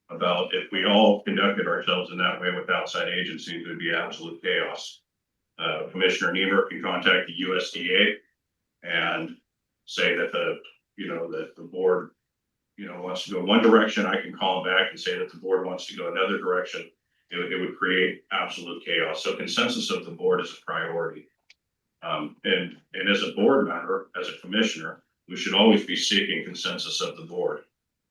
about if we all conducted ourselves in that way with outside agencies, it would be absolute chaos. Commissioner Nehmer can contact the USDA and say that the board, wants to go one direction. I can call them back and say that the board wants to go another direction. It would create absolute chaos. So consensus of the board is a priority. And as a board member, as a commissioner, we should always be seeking consensus of the board.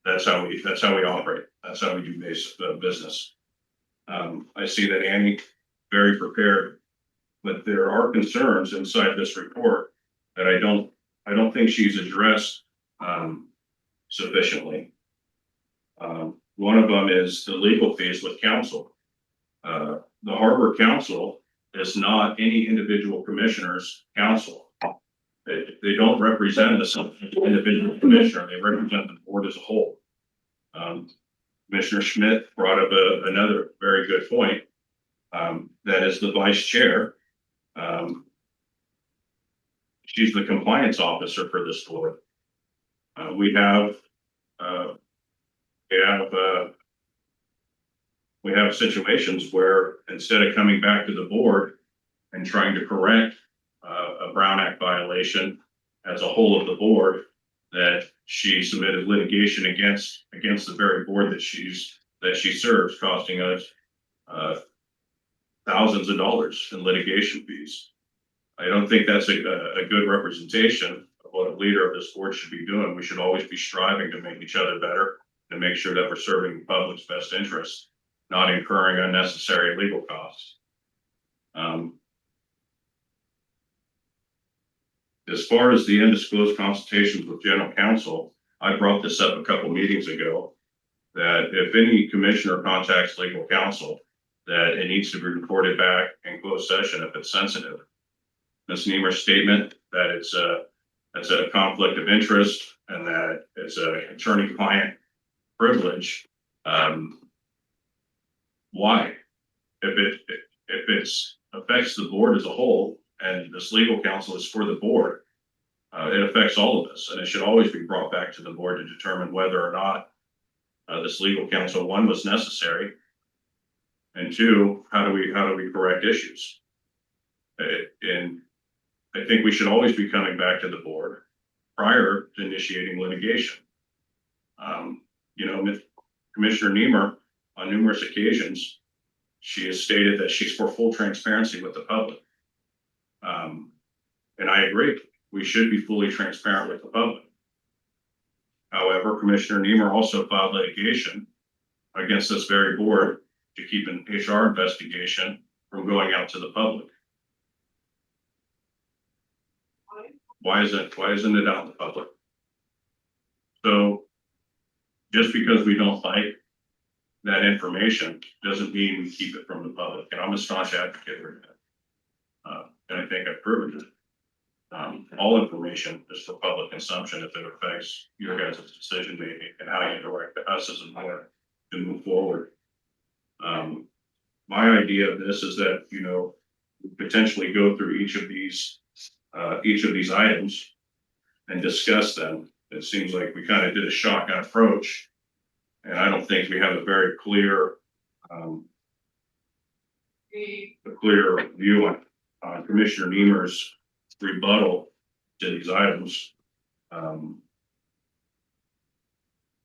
That's how we operate. That's how we do business. I see that Annie very prepared, but there are concerns inside this report that I don't think she's addressed sufficiently. One of them is the legal fees with counsel. The Harbor Council is not any individual commissioner's counsel. They don't represent the individual commissioner, they represent the board as a whole. Commissioner Schmidt brought up another very good point. That is the vice chair. She's the compliance officer for this board. We have situations where instead of coming back to the board and trying to correct a Brown Act violation as a whole of the board, that she submitted litigation against the very board that she serves, costing us thousands of dollars in litigation fees. I don't think that's a good representation of what a leader of this board should be doing. We should always be striving to make each other better and make sure that we're serving the public's best interest, not incurring unnecessary legal costs. As far as the undisclosed consultations with general counsel, I brought this up a couple meetings ago, that if any commissioner contacts legal counsel, that it needs to be reported back in closed session if it's sensitive. Ms. Nehmer's statement that it's a conflict of interest and that it's an attorney-client privilege Why? If it's affects the board as a whole, and this legal counsel is for the board, it affects all of us, and it should always be brought back to the board to determine whether or not this legal counsel, one, was necessary, and two, how do we correct issues? And I think we should always be coming back to the board prior to initiating litigation. Commissioner Nehmer, on numerous occasions, she has stated that she's for full transparency with the public. And I agree, we should be fully transparent with the public. However, Commissioner Nehmer also filed litigation against this very board to keep an HR investigation from going out to the public. Why isn't it out in the public? So just because we don't like that information doesn't mean we keep it from the public. And I'm a staunch advocate for that. And I think I've proven it. All information is for public consumption if it affects your guys' decision making and how you direct us as a board to move forward. My idea of this is that, potentially go through each of these items and discuss them. It seems like we kind of did a shotgun approach, and I don't think we have a very clear view on Commissioner Nehmer's rebuttal to these items.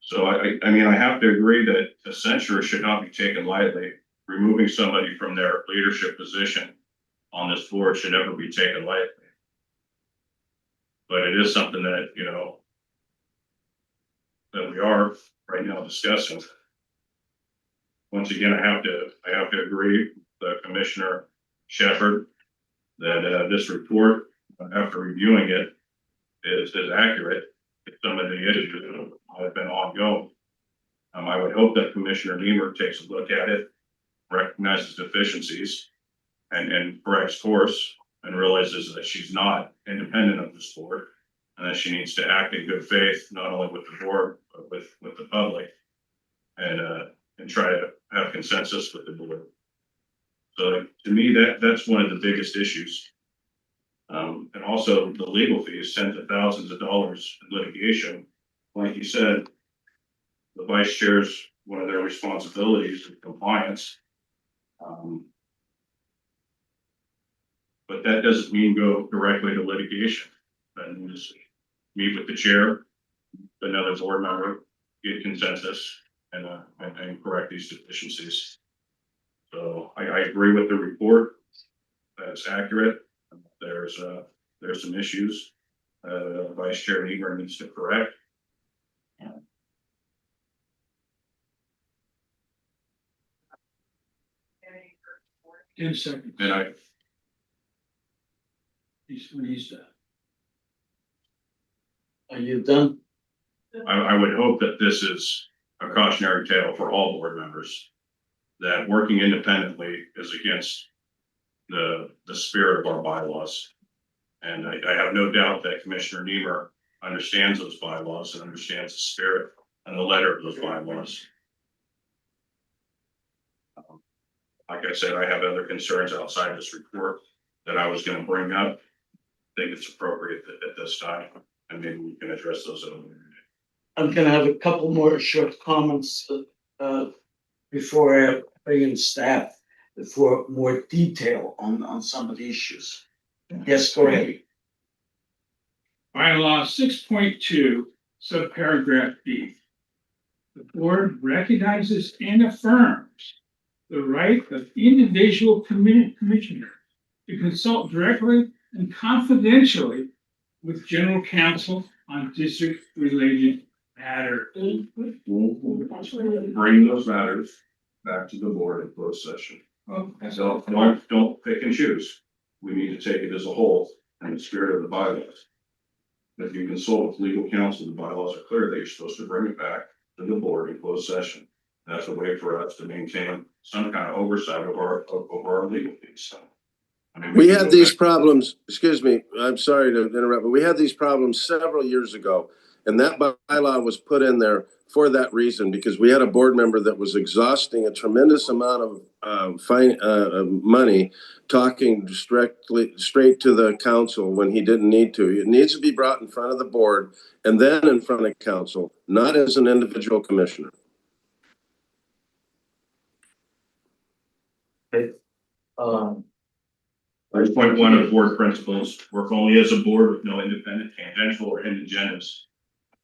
So I have to agree that the censure should not be taken lightly. Removing somebody from their leadership position on this board should never be taken lightly. But it is something that, that we are right now discussing. Once again, I have to agree with Commissioner Shepherd that this report, after reviewing it, is accurate. Some of the issues have been ongoing. I would hope that Commissioner Nehmer takes a look at it, recognizes deficiencies, and corrects course, and realizes that she's not independent of this board, and that she needs to act in good faith, not only with the board, but with the public, and try to have consensus with the board. So to me, that's one of the biggest issues. And also the legal fees, tens of thousands of dollars in litigation. Like you said, the vice chair's one of their responsibilities is compliance. But that doesn't mean go directly to litigation. And just meet with the chair, another board member, get consensus, and correct these deficiencies. So I agree with the report. That's accurate. There's some issues Vice Chair Nehmer needs to correct. 10 seconds. And He's done. Are you done? I would hope that this is a cautionary tale for all board members, that working independently is against the spirit of our bylaws. And I have no doubt that Commissioner Nehmer understands those bylaws and understands the spirit and the letter of those bylaws. Like I said, I have other concerns outside this report that I was going to bring up. I think it's appropriate at this time, and maybe we can address those at a later date. I'm gonna have a couple more short comments before I bring in staff for more detail on some of the issues. Yes, go ahead. Bylaw 6.2, subparagraph B. The board recognizes and affirms the right of individual commissioners to consult directly and confidentially with general counsel on district-related matters. Bring those matters back to the board in closed session. So don't pick and choose. We need to take it as a whole in the spirit of the bylaws. If you consult with legal counsel, the bylaws are clear that you're supposed to bring it back to the board in closed session. That's a way for us to maintain some kind of oversight of our legal fees. We had these problems, excuse me, I'm sorry to interrupt, but we had these problems several years ago. And that bylaw was put in there for that reason, because we had a board member that was exhausting a tremendous amount of money talking straight to the council when he didn't need to. It needs to be brought in front of the board and then in front of council, not as an individual commissioner. There's point one of board principles: work only as a board with no independent, tangential, or hidden agendas.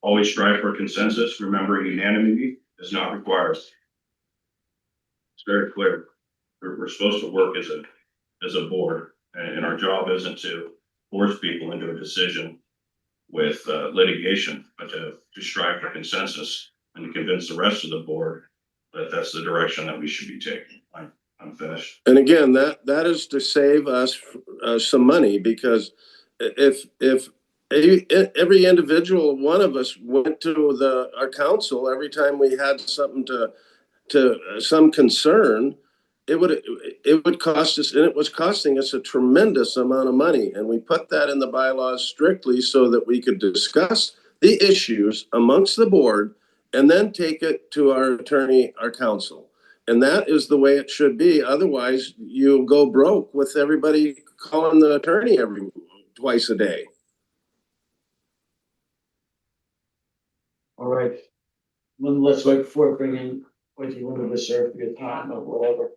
Always strive for consensus, remembering unanimity is not required. It's very clear. We're supposed to work as a board, and our job isn't to force people into a decision with litigation, but to strive for consensus and to convince the rest of the board that that's the direction that we should be taking. I'm finished. And again, that is to save us some money, because if every individual one of us went to our council every time we had something to some concern, it would cost us, and it was costing us a tremendous amount of money. And we put that in the bylaws strictly so that we could discuss the issues amongst the board and then take it to our attorney, our counsel. And that is the way it should be. Otherwise, you'll go broke with everybody calling the attorney twice a day. All right. Then let's wait before bringing what you want to reserve for your time or whatever.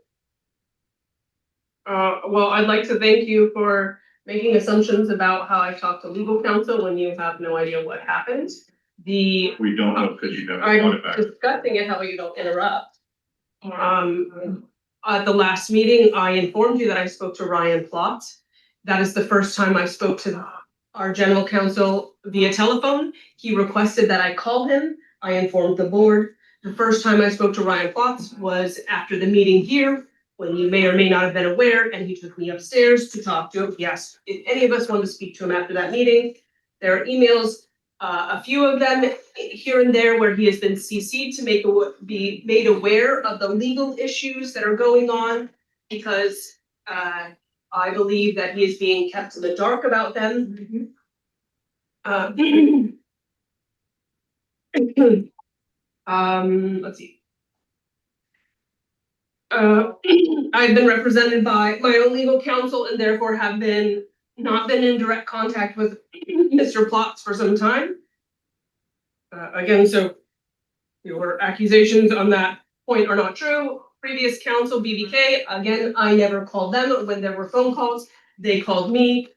Well, I'd like to thank you for making assumptions about how I talked to legal counsel when you have no idea what happened. We don't know because you never brought I'm it back. discussing it, how you don't interrupt. At the last meeting, I informed you that I spoke to Ryan Plott. That is the first time I spoke to our general counsel via telephone. He requested that I call him. I informed the board. The first time I spoke to Ryan Plott was after the meeting here, when you may or may not have been aware, and he took me upstairs to talk to him. Yes, if any of us wanted to speak to him after that meeting, there are emails, a few of them here and there where he has been CC'd to be made aware of the legal issues that are going on, because I believe that he is being kept in the dark about them. Let's see. I've been represented by my own legal counsel and therefore have not been in direct contact with Mr. Plotz for some time. Again, so your accusations on that point are not true. Previous counsel, BBK, again, I never called them when there were phone calls. They called me.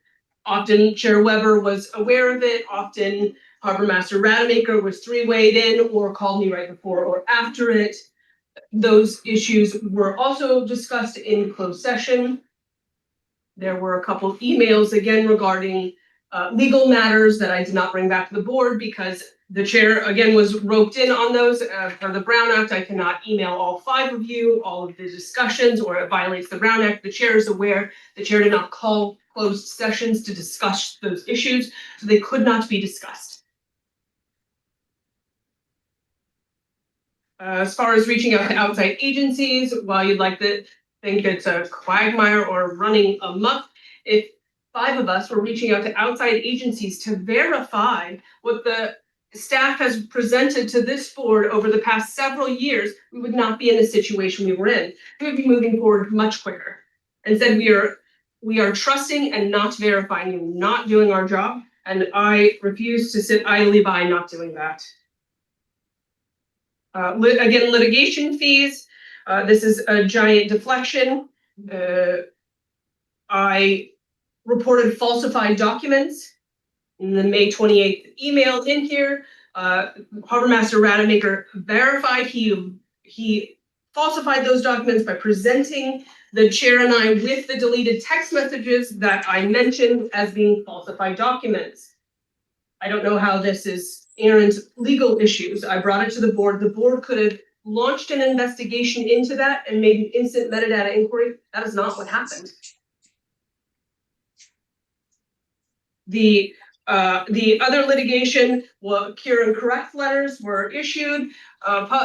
Often Chair Weber was aware of it. Often Harbor Master Rademacher was three-wayed in or called me right before or after it. Those issues were also discussed in closed session. There were a couple of emails again regarding legal matters that I did not bring back to the board because the chair again was roped in on those. For the Brown Act, I cannot email all 5 of you all of the discussions, or it violates the Brown Act. The chair is aware. The chair did not call closed sessions to discuss those issues, so they could not be discussed. As far as reaching out to outside agencies, while you'd like to think it's a quagmire or running amok, if 5 of us were reaching out to outside agencies to verify what the staff has presented to this board over the past several years, we would not be in the situation we were in. We would be moving forward much quicker. Instead, we are trusting and not verifying and not doing our job, and I refuse to sit idly by not doing that. Again, litigation fees. This is a giant deflection. I reported falsified documents in the May 28th email in here. Harbor Master Rademacher verified he falsified those documents by presenting the chair and I with the deleted text messages that I mentioned as being falsified documents. I don't know how this is errant legal issues. I brought it to the board. The board could have launched an investigation into that and made an instant metadata inquiry. That is not what happened. The other litigation, cure and correct letters were issued.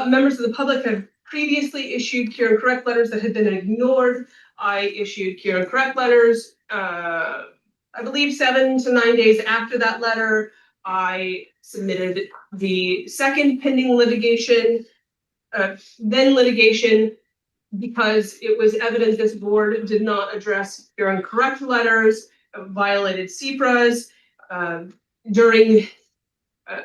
Members of the public had previously issued cure and correct letters that had been ignored. I issued cure and correct letters, I believe 7 to 9 days after that letter. I submitted the second pending litigation, then litigation, because it was evident this board did not address your incorrect letters, violated CPRAs, during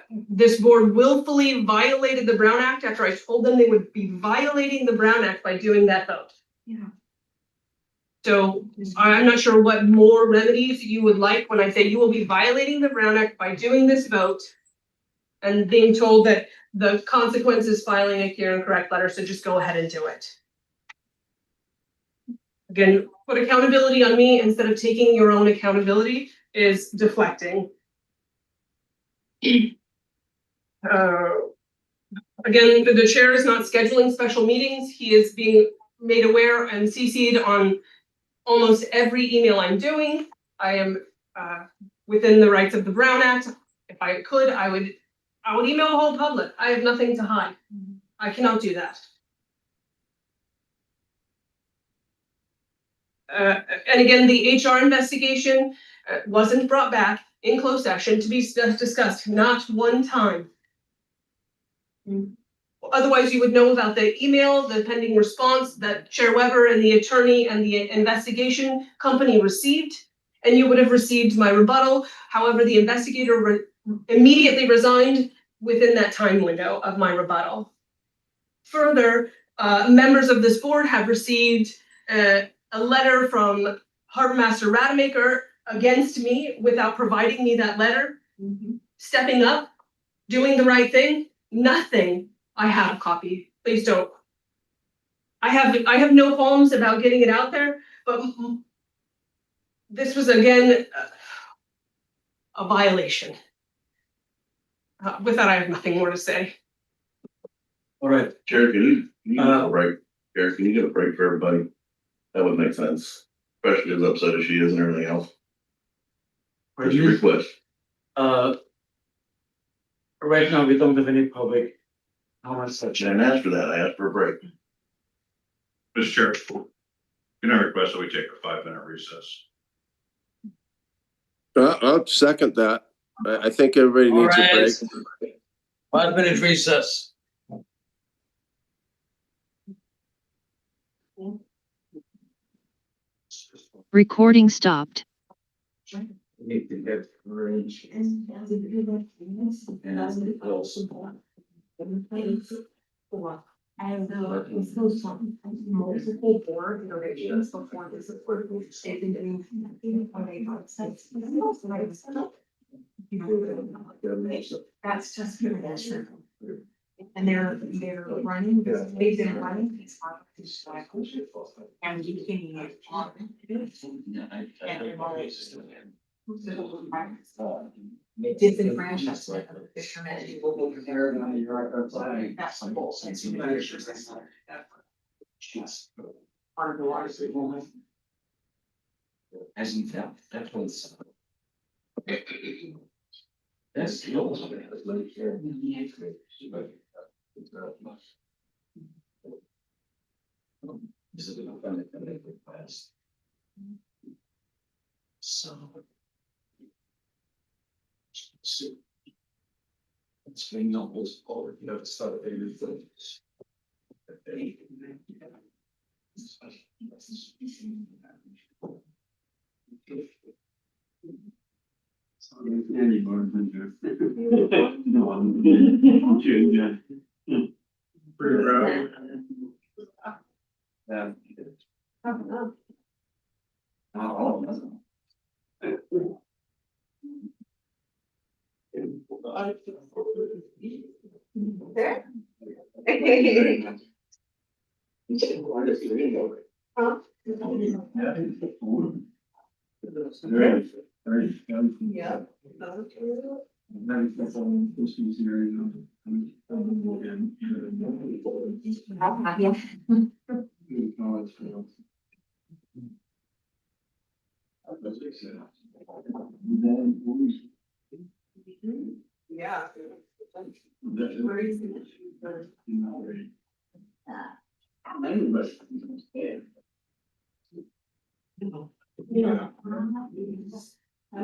this board willfully violated the Brown Act after I told them they would be violating the Brown Act by doing that vote. Yeah. So I'm not sure what more remedies you would like when I say you will be violating the Brown Act by doing this vote and being told that the consequence is filing a clear and correct letter, so just go ahead and do it. Again, put accountability on me instead of taking your own accountability is deflecting. Again, the chair is not scheduling special meetings. He is being made aware and CC'd on almost every email I'm doing. I am within the rights of the Brown Act. If I could, I would email the whole public. I have nothing to hide. I cannot do that. And again, the HR investigation wasn't brought back in closed session to be discussed, not one time. Otherwise, you would know about the email, the pending response that Chair Weber and the attorney and the investigation company received, and you would have received my rebuttal. However, the investigator immediately resigned within that time window of my rebuttal. Further, members of this board have received a letter from Harbor Master Rademacher against me without providing me that letter, stepping up, doing the right thing. Nothing. I have a copy. Please don't. I have no qualms about getting it out there, but this was again a violation. With that, I have nothing more to say. All right. Chair, can you get a break? Chair, can you get a break for everybody? That would make sense, especially as upset as she is and everything else. Where's your request? Right now, we don't have any public comments. I didn't ask for that. I asked for a break. Mr. Chair, can I request that we take a 5-minute recess? I'll second that. I think everybody needs a break. 5-minute recess. Recording stopped. Need to get range. And multiple board iterations before this is where they've been doing. That's just convention. And they're running, they've been running these cycles. And you can. Disenfranchisement of the fishermen. That's the goal. Part of the water. As you felt, that was. That's the old one. This is a class. So. It's been almost all, you know, the start of every thing. There? Yeah. Yeah. Where is it? Yeah. He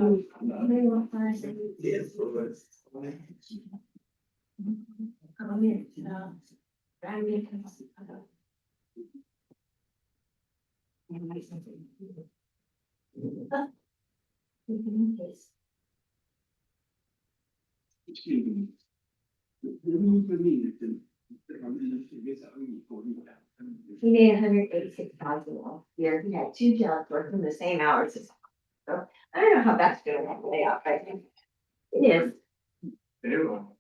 made 186,000 last year. He had 2 jobs working the same hours as. So I don't know how that's gonna play out, but it is.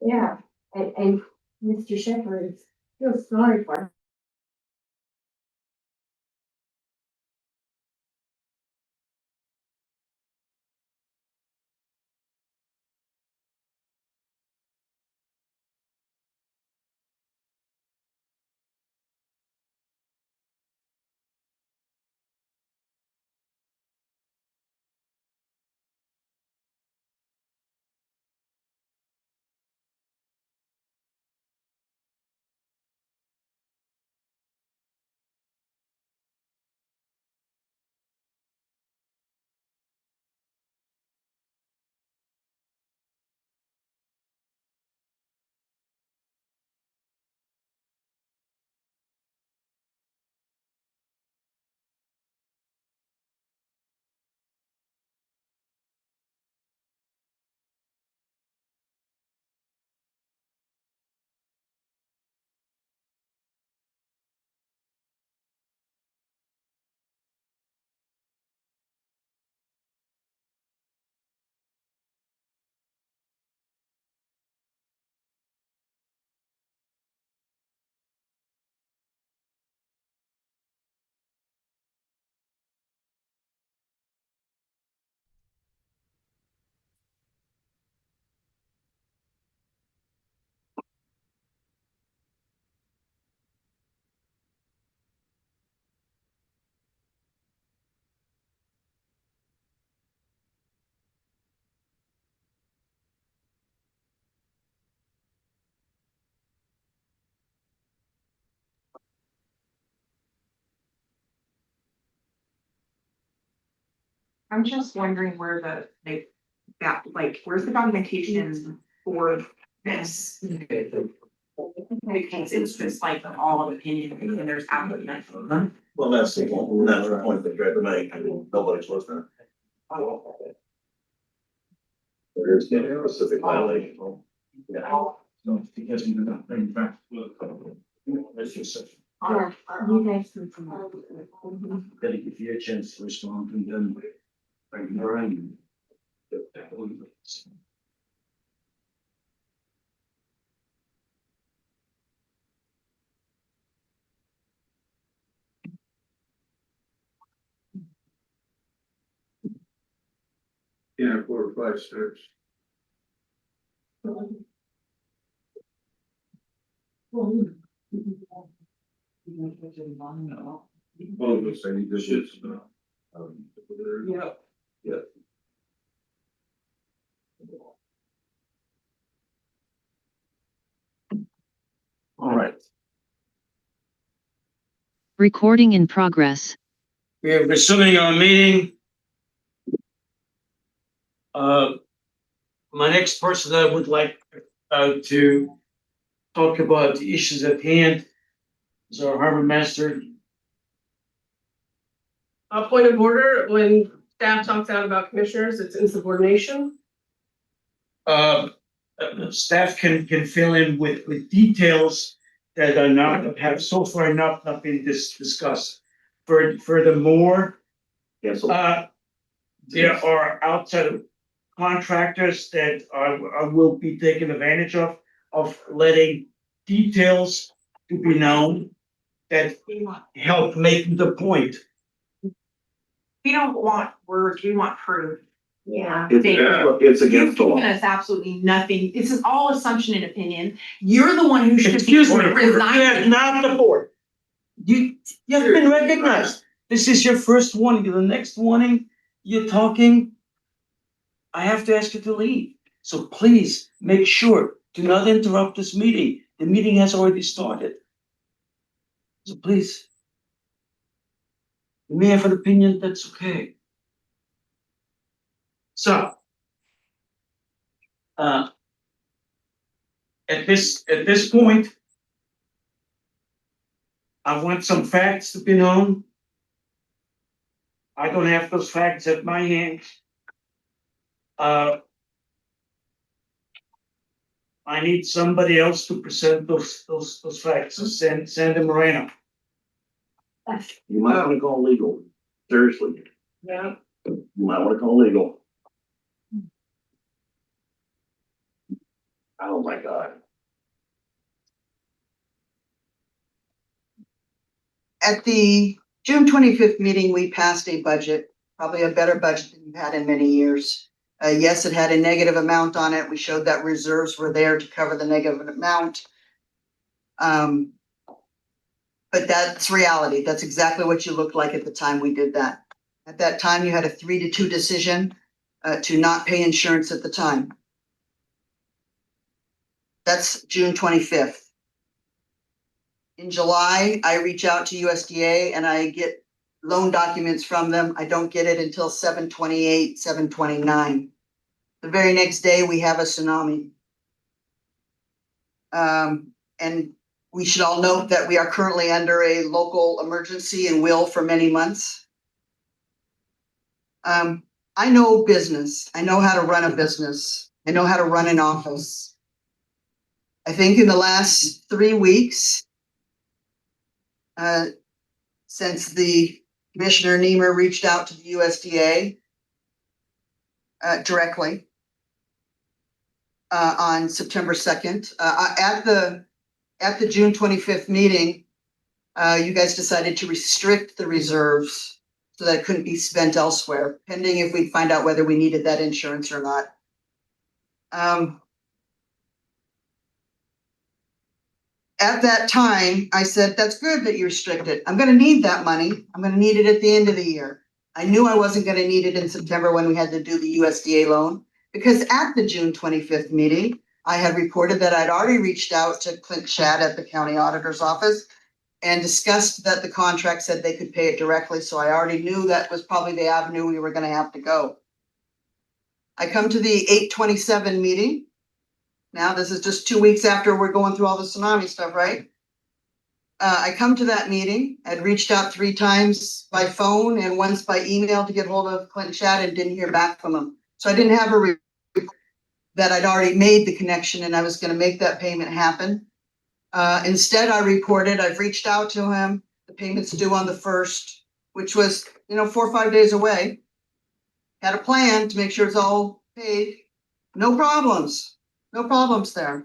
Yeah, and Mr. Shepherd feels sorry for him. I'm just wondering where where's the documentation for this? Because it's just like all opinion and there's applicant. Well, that's the point they tried to make. I mean, nobody's listening. There's no specific violation. Because you're not bringing back. That's just such. Yeah, you guys can come up. Gotta give you a chance to respond and then bring her in. Yeah, 4 or 5 stars. Well, the same, this is, Yeah. yeah. All right. Recording in progress. We are resuming our meeting. My next person I would like to talk about the issues at hand is our harbor master. A point of order, when staff talks out about commissioners, it's insubordination. Staff can fill in with details that are not, have so far not been discussed. Furthermore, Yes. there are outside contractors that will be taken advantage of letting details to be known that help make the point. We don't want words, we want proof. Yeah. It's against the You've law. given us absolutely nothing. This is all assumption and opinion. You're the one who should be Excuse me, resigning. not the board. You've been recognized. This is your first warning. The next warning, you're talking, I have to ask you to leave. So please make sure, do not interrupt this meeting. The meeting has already started. So please. You may have an opinion, that's okay. So. At this point. I want some facts to be known. I don't have those facts at my hand. I need somebody else to present those facts, Sandy Moreno. You might wanna call legal, seriously, Yeah. you might wanna call legal. Oh my God. At the June 25th meeting, we passed a budget, probably a better budget than you've had in many years. Yes, it had a negative amount on it. We showed that reserves were there to cover the negative amount. But that's reality. That's exactly what you looked like at the time we did that. At that time, you had a 3-2 decision to not pay insurance at the time. That's June 25th. In July, I reach out to USDA and I get loan documents from them. I don't get it until 7/28, 7/29. The very next day, we have a tsunami. And we should all note that we are currently under a local emergency and will for many months. I know business. I know how to run a business. I know how to run an office. I think in the last 3 weeks, since the Commissioner Nehmer reached out to the USDA directly on September 2nd, at the June 25th meeting, you guys decided to restrict the reserves so that it couldn't be spent elsewhere, pending if we'd find out whether we needed that insurance or not. At that time, I said, that's good that you restrict it. I'm gonna need that money. I'm gonna need it at the end of the year. I knew I wasn't gonna need it in September when we had to do the USDA loan, because at the June 25th meeting, I had reported that I'd already reached out to Clint Shad at the county auditor's office and discussed that the contract said they could pay it directly, so I already knew that was probably the avenue we were gonna have to go. I come to the 8/27 meeting. Now, this is just 2 weeks after we're going through all the tsunami stuff, right? I come to that meeting. I'd reached out 3 times by phone and once by email to get hold of Clint Shad and didn't hear back from him. So I didn't have a that I'd already made the connection and I was gonna make that payment happen. Instead, I reported, I've reached out to him. The payment's due on the 1st, which was, 4 or 5 days away. Had a plan to make sure it's all paid. No problems there.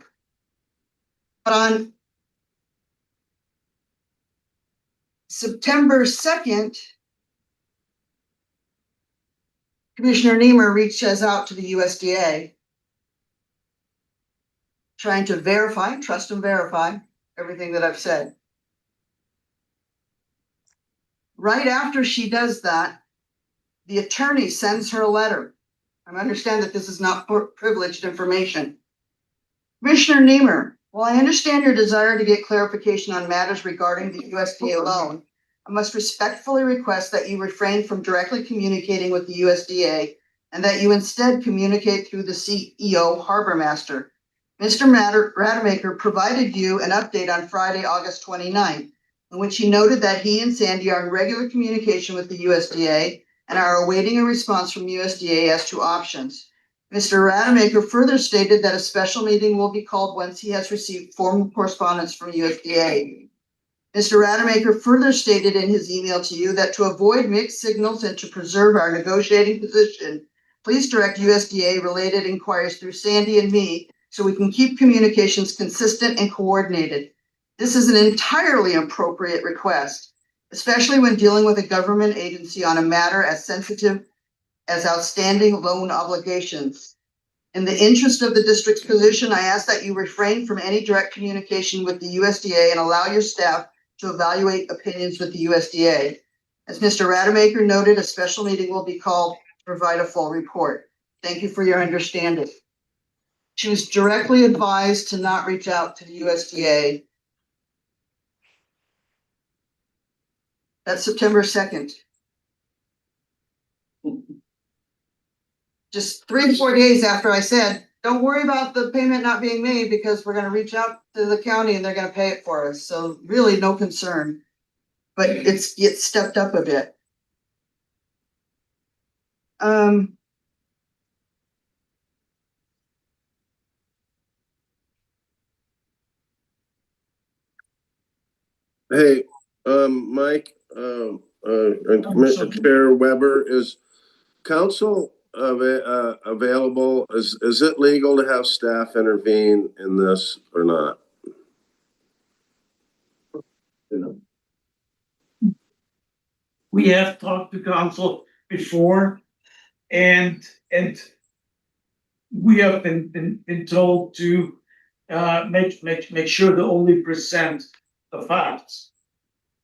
But on September 2nd, Commissioner Nehmer reaches out to the USDA, trying to verify, trust and verify everything that I've said. Right after she does that, the attorney sends her a letter. I understand that this is not privileged information. Commissioner Nehmer, while I understand your desire to get clarification on matters regarding the USDA loan, I must respectfully request that you refrain from directly communicating with the USDA and that you instead communicate through the CEO Harbor Master. Mr. Rademacher provided you an update on Friday, August 29th, in which he noted that he and Sandy are in regular communication with the USDA and are awaiting a response from USDA as to options. Mr. Rademacher further stated that a special meeting will be called once he has received formal correspondence from USDA. Mr. Rademacher further stated in his email to you that to avoid mixed signals and to preserve our negotiating position, please direct USDA related inquiries through Sandy and me so we can keep communications consistent and coordinated. This is an entirely appropriate request, especially when dealing with a government agency on a matter as sensitive as outstanding loan obligations. In the interest of the district's position, I ask that you refrain from any direct communication with the USDA and allow your staff to evaluate opinions with the USDA. As Mr. Rademacher noted, a special meeting will be called to provide a full report. Thank you for your understanding. She was directly advised to not reach out to the USDA. That's September 2nd. just 3 to 4 days after I said, don't worry about the payment not being made because we're gonna reach out to the county and they're gonna pay it for us. So really no concern. But it's stepped up a bit. Hey, Mike, and Chair Weber, is council available? Is it legal to have staff intervene in this or not? We have talked to council before and we have been told to make sure to only present the facts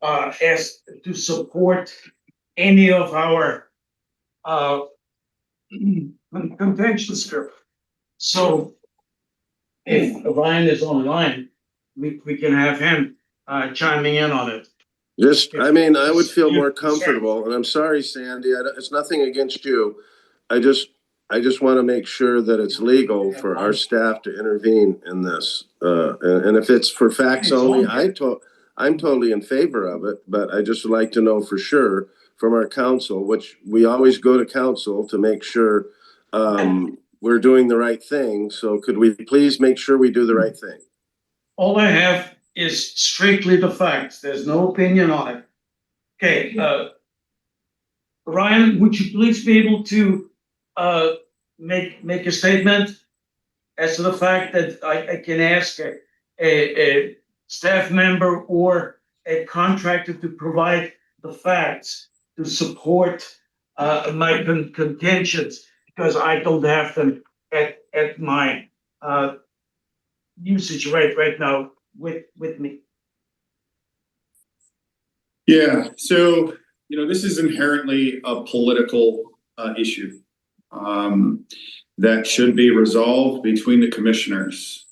as to support any of our contentions here. So if Ryan is online, we can have him chiming in on it. Just, I mean, I would feel more comfortable, and I'm sorry, Sandy, it's nothing against you. I just want to make sure that it's legal for our staff to intervene in this. And if it's for facts only, I'm totally in favor of it, but I just would like to know for sure from our council, which we always go to council to make sure we're doing the right thing. So could we please make sure we do the right thing? All I have is strictly the facts. There's no opinion on it. Okay, Ryan, would you please be able to make a statement as to the fact that I can ask a staff member or a contractor to provide the facts to support my contentions, because I don't have them at my usage right now with me. Yeah, so, this is inherently a political issue that should be resolved between the commissioners.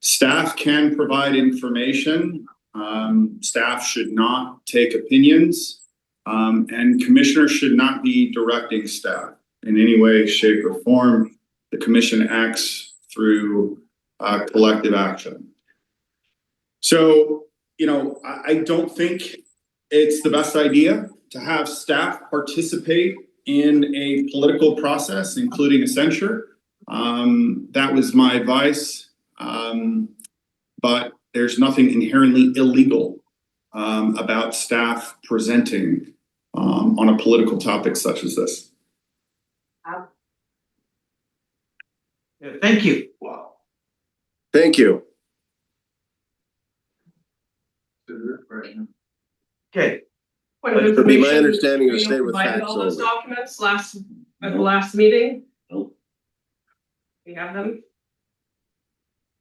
Staff can provide information. Staff should not take opinions, and commissioners should not be directing staff in any way, shape, or form. The commission acts through collective action. So, I don't think it's the best idea to have staff participate in a political process, including a censure. That was my advice. But there's nothing inherently illegal about staff presenting on a political topic such as this. Thank you. Wow. Thank you. Okay. Point of It would be my information, understanding to Reno stay with provided facts all those only. documents at the last meeting. Nope. We have them.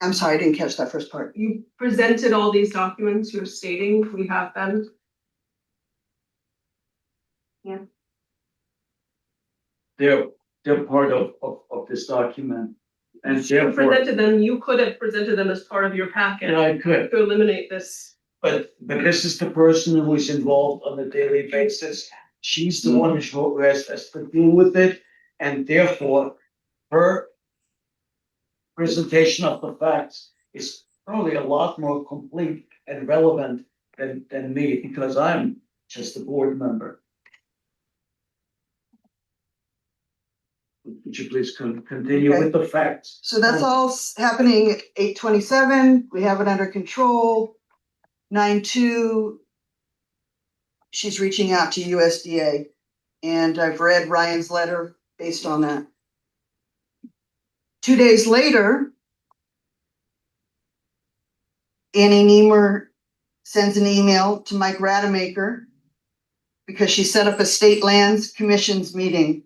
I'm sorry, I didn't catch that first part. You presented all these documents, you're stating we have them. They're part of this document. And You therefore, presented them, you could have presented them as part of your packet yeah, I could, to eliminate this. but this is the person who is involved on a daily basis. She's the one who has to deal with it, and therefore her presentation of the facts is probably a lot more complete and relevant than me, because I'm just a board member. Would you please continue Okay. with the facts? So that's all happening at 8:27. We have it under control. 9:2. She's reaching out to USDA, and I've read Ryan's letter based on that. 2 days later, Annie Nehmer sends an email to Mike Rademacher because she set up a state lands commissions meeting.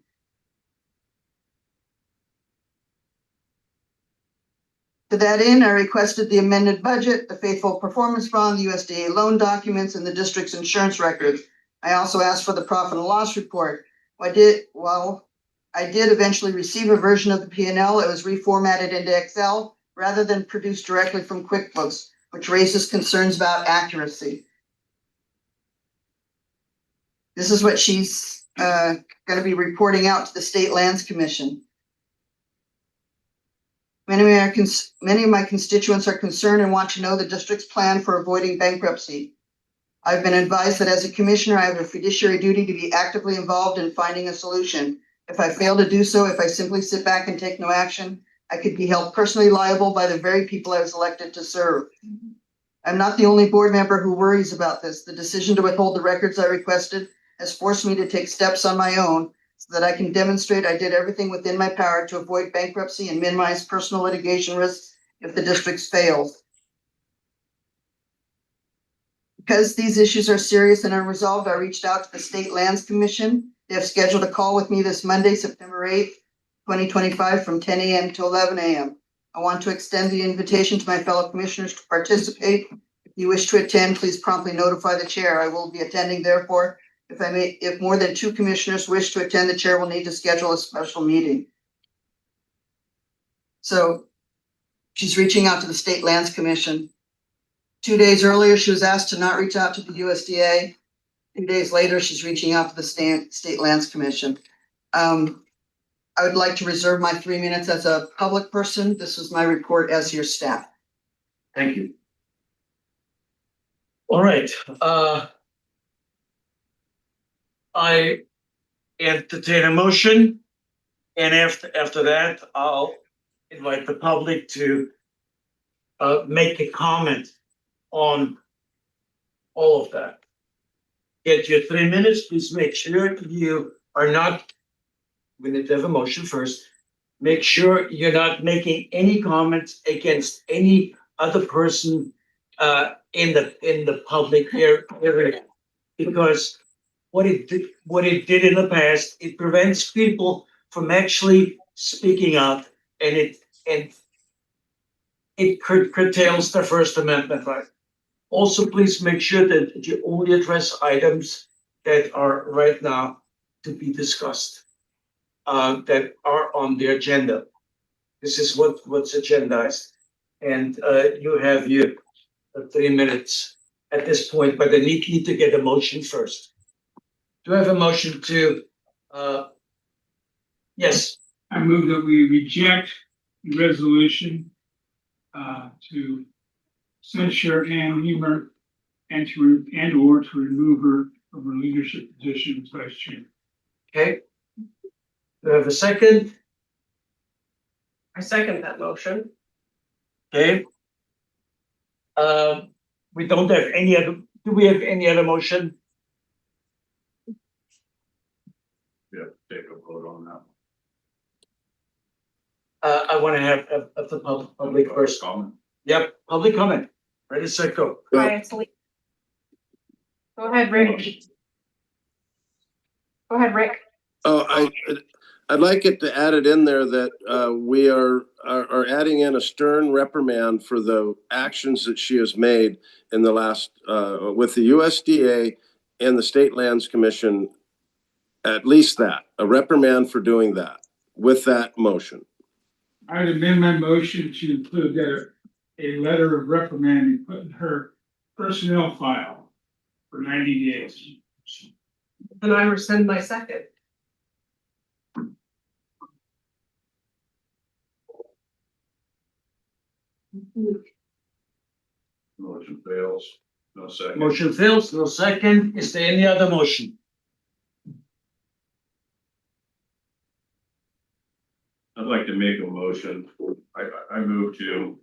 To that end, I requested the amended budget, the faithful performance bond, the USDA loan documents, and the district's insurance records. I also asked for the profit and loss report. I did eventually receive a version of the P&L. It was reformatted into Excel rather than produced directly from QuickBooks, which raises concerns about accuracy. This is what she's gonna be reporting out to the State Lands Commission. Many of my constituents are concerned and want to know the district's plan for avoiding bankruptcy. I've been advised that as a commissioner, I have a fiduciary duty to be actively involved in finding a solution. If I fail to do so, if I simply sit back and take no action, I could be held personally liable by the very people I was elected to serve. I'm not the only board member who worries about this. The decision to withhold the records I requested has forced me to take steps on my own so that I can demonstrate I did everything within my power to avoid bankruptcy and minimize personal litigation risks if the district fails. Because these issues are serious and unresolved, I reached out to the State Lands Commission. They have scheduled a call with me this Monday, September 8th, 2025 from 10 a.m. to 11 a.m. I want to extend the invitation to my fellow commissioners to participate. If you wish to attend, please promptly notify the chair. I will be attending, therefore. If more than 2 commissioners wish to attend, the chair will need to schedule a special meeting. So she's reaching out to the State Lands Commission. 2 days earlier, she was asked to not reach out to the USDA. 2 days later, she's reaching out to the State Lands Commission. I would like to reserve my 3 minutes as a public person. This is my report as your staff. Thank you. All right, I entertain a motion, and after that, I'll invite the public to make a comment on all of that. Get your 3 minutes. Please make sure you are not, we need to have a motion first. Make sure you're not making any comments against any other person in the public area. Because what it did in the past, it prevents people from actually speaking out, and it curtails the First Amendment right. Also, please make sure that you only address items that are right now to be discussed, that are on the agenda. This is what's agendized, and you have your 3 minutes at this point, but I need to get a motion first. Do I have a motion to, yes, I move that we reject the resolution to censure Ann Nehmer and or to remove her from her leadership position as vice chair. okay. Do I have a second? I second that motion. Okay. We don't have any other, do we have any other motion? Yeah, take a vote on that. I want to have the public first. Comment. Yep, public comment. Ready, set, go. Well, Go ahead, Rick. Go ahead, Rick. Oh, I'd like it to add it in there that we are adding in a stern reprimand for the actions that she has made in the last with the USDA and the State Lands Commission. At least that, a reprimand for doing that with that motion. I would amend my motion to include that a letter of reprimand be put in her personnel file for 90 days. And I rescind my second. Motion fails. No second. Motion fails, no second. Is there any other motion? I'd like to make a motion. I move to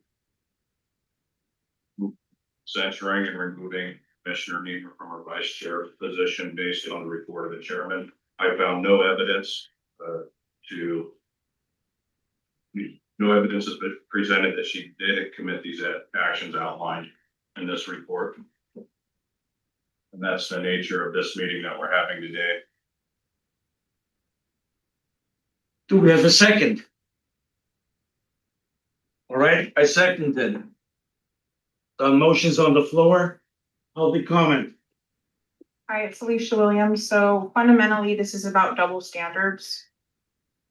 censuring and removing Commissioner Nehmer from her vice chair position based on the report of the chairman. I found no evidence has been presented that she did commit these actions outlined in this report. And that's the nature of this meeting that we're having today. Do we have a second? All right, I second it. The motion's on the floor. Public comment. Hi, it's Alicia Williams. So fundamentally, this is about double standards.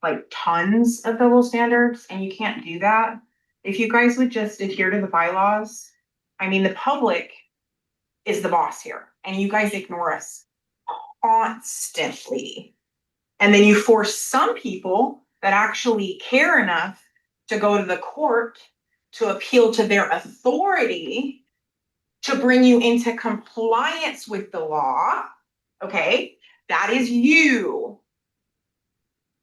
Like tons of double standards, and you can't do that. If you guys would just adhere to the bylaws, I mean, the public is the boss here, and you guys ignore us constantly. And then you force some people that actually care enough to go to the court to appeal to their authority to bring you into compliance with the law. Okay, that is you.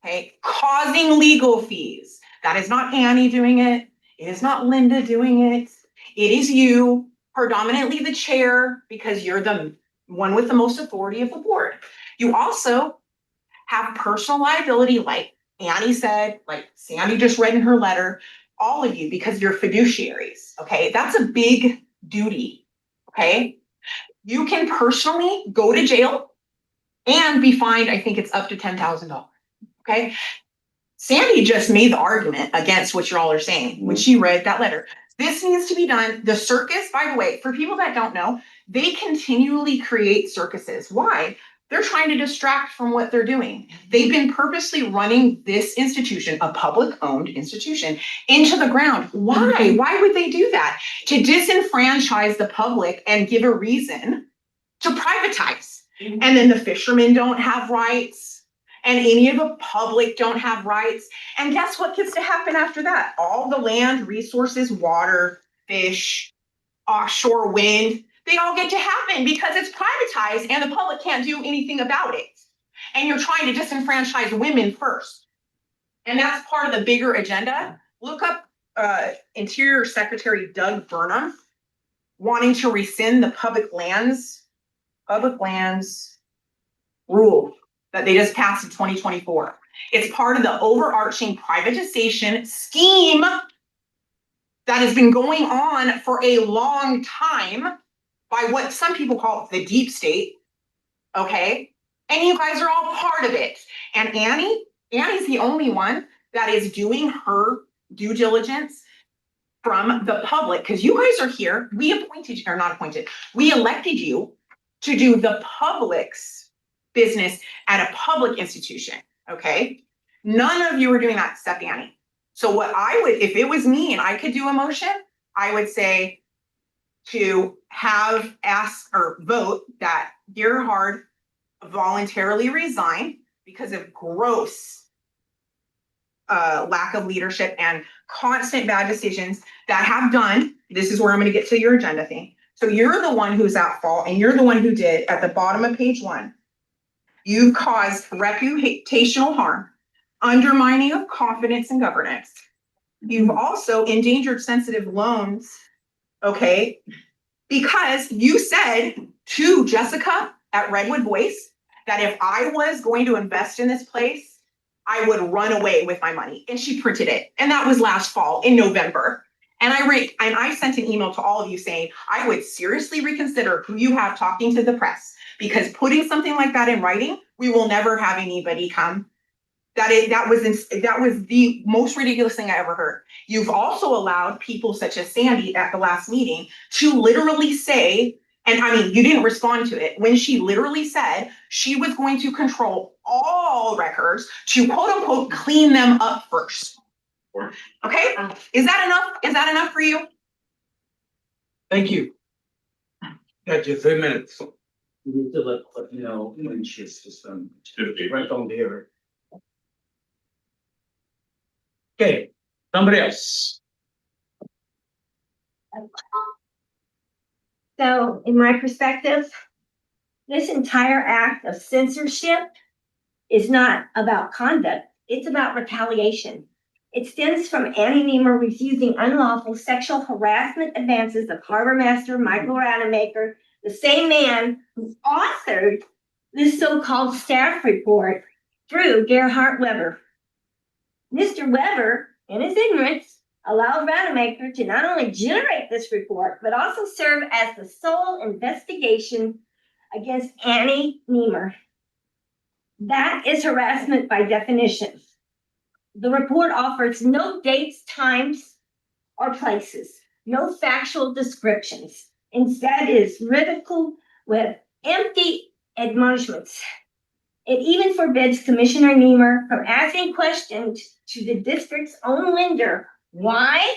Okay, causing legal fees. That is not Annie doing it. It is not Linda doing it. It is you, predominantly the chair, because you're the one with the most authority of the board. You also have personal liability, like Annie said, like Sandy just read in her letter, all of you, because you're fiduciaries. Okay, that's a big duty. Okay, you can personally go to jail and be fined. I think it's up to $10,000. Okay. Sandy just made the argument against what you all are saying when she read that letter. This needs to be done. The circus, by the way, for people that don't know, they continually create circuses. Why? They're trying to distract from what they're doing. They've been purposely running this institution, a public-owned institution, into the ground. Why? Why would they do that? To disenfranchise the public and give a reason to privatize. And then the fishermen don't have rights. And any of the public don't have rights. And guess what gets to happen after that? All the land, resources, water, fish, offshore wind, they all get to happen because it's privatized and the public can't do anything about it. And you're trying to disenfranchise women first. And that's part of the bigger agenda. Look up Interior Secretary Doug Burnham wanting to rescind the public lands rule that they just passed in 2024. It's part of the overarching privatization scheme that has been going on for a long time by what some people call the deep state, okay? And you guys are all part of it. And Annie's the only one that is doing her due diligence from the public, because you guys are here, we elected you to do the public's business at a public institution, okay? None of you are doing that except Annie. So what I would, if it was me and I could do a motion, I would say to vote that Gerhard voluntarily resign because of gross lack of leadership and constant bad decisions that have done, this is where I'm gonna get to your agenda thing. So you're the one who's at fault and you're the one who did at the bottom of page 1. You've caused reputational harm, undermining of confidence and governance. You've also endangered sensitive loans, okay? Because you said to Jessica at Redwood Voice that if I was going to invest in this place, I would run away with my money. And she printed it. And that was last fall in November. And I sent an email to all of you saying, I would seriously reconsider who you have talking to the press, because putting something like that in writing, we will never have anybody come. That was the most ridiculous thing I ever heard. You've also allowed people such as Sandy at the last meeting to literally say, and I mean, you didn't respond to it, when she literally said she was going to control all records to quote unquote clean them up first. Okay, is that enough? Is that enough for you? Thank you. Got you 3 minutes. You need to let me know when she's just Right on the air. Okay, somebody else. So in my perspective, this entire act of censorship is not about conduct, it's about retaliation. It stems from Annie Nehmer refusing unlawful sexual harassment advances of harbor master Michael Rademacher, the same man who authored this so-called staff report through Gerhard Weber. Mr. Weber, in his ignorance, allowed Rademacher to not only generate this report, but also serve as the sole investigation against Annie Nehmer. That is harassment by definition. The report offers no dates, times, or places, no factual descriptions. Instead, it is ridiculed with empty admonishments. It even forbids Commissioner Nehmer from asking questions to the district's own lender. Why?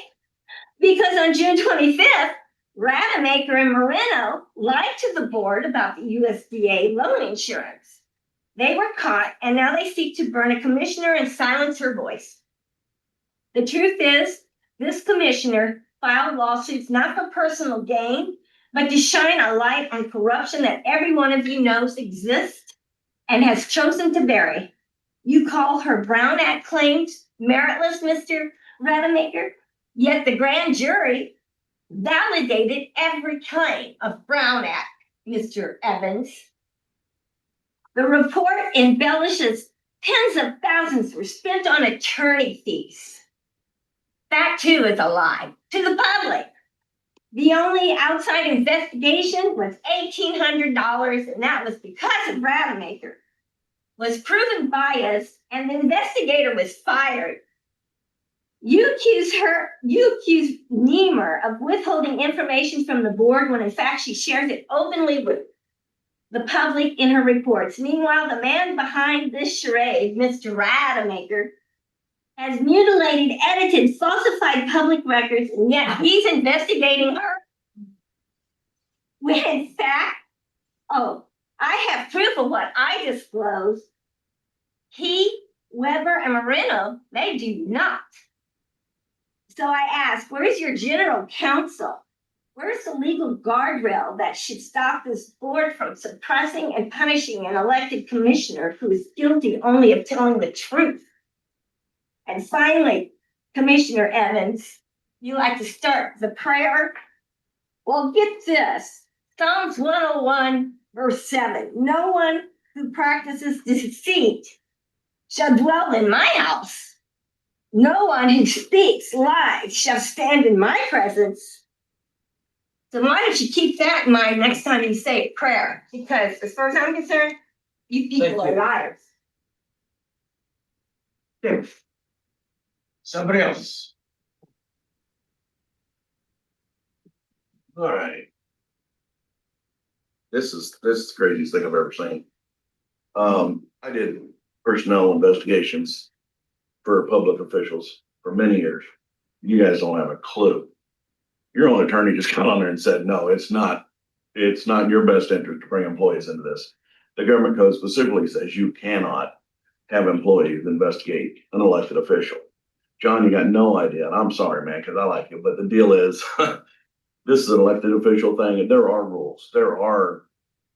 Because on June 25th, Rademacher and Moreno lied to the board about the USDA loan insurance. They were caught, and now they seek to burn a commissioner and silence her voice. The truth is, this commissioner filed lawsuits not for personal gain, but to shine a light on corruption that every one of you knows exists and has chosen to bury. You call her Brown Act claims meritless, Mr. Rademacher, yet the grand jury validated every claim of Brown Act, Mr. Evans. The report embellishes tens of thousands were spent on attorney fees. That too is a lie to the public. The only outside investigation was $1,800, and that was because of Rademacher was proven biased, and the investigator was fired. You accuse Nehmer of withholding information from the board when in fact she shares it openly with the public in her reports. Meanwhile, the man behind this charade, Mr. Rademacher, has mutilated, edited, falsified public records, and yet he's investigating her. When in fact, I have proof of what I disclosed. He, Weber, and Moreno, they do not. So I ask, where is your general counsel? Where's the legal guardrail that should stop this board from suppressing and punishing an elected commissioner who is guilty only of telling the truth? And finally, Commissioner Evans, you like to start the prayer? Well, get this. Psalms 101, verse 7. No one who practices deceit shall dwell in my house. No one who speaks lies shall stand in my presence. So why don't you keep that in mind next time you say a prayer? Because as far as I'm concerned, you people are liars. Okay. Somebody else. All right. This is the craziest thing I've ever seen. I did personnel investigations for public officials for many years. You guys don't have a clue. Your own attorney just got on there and said, no, it's not in your best interest to bring employees into this. The government code specifically says you cannot have employees investigate an elected official. John, you got no idea, and I'm sorry, man, because I like you, but the deal is, this is an elected official thing, and there are rules. There are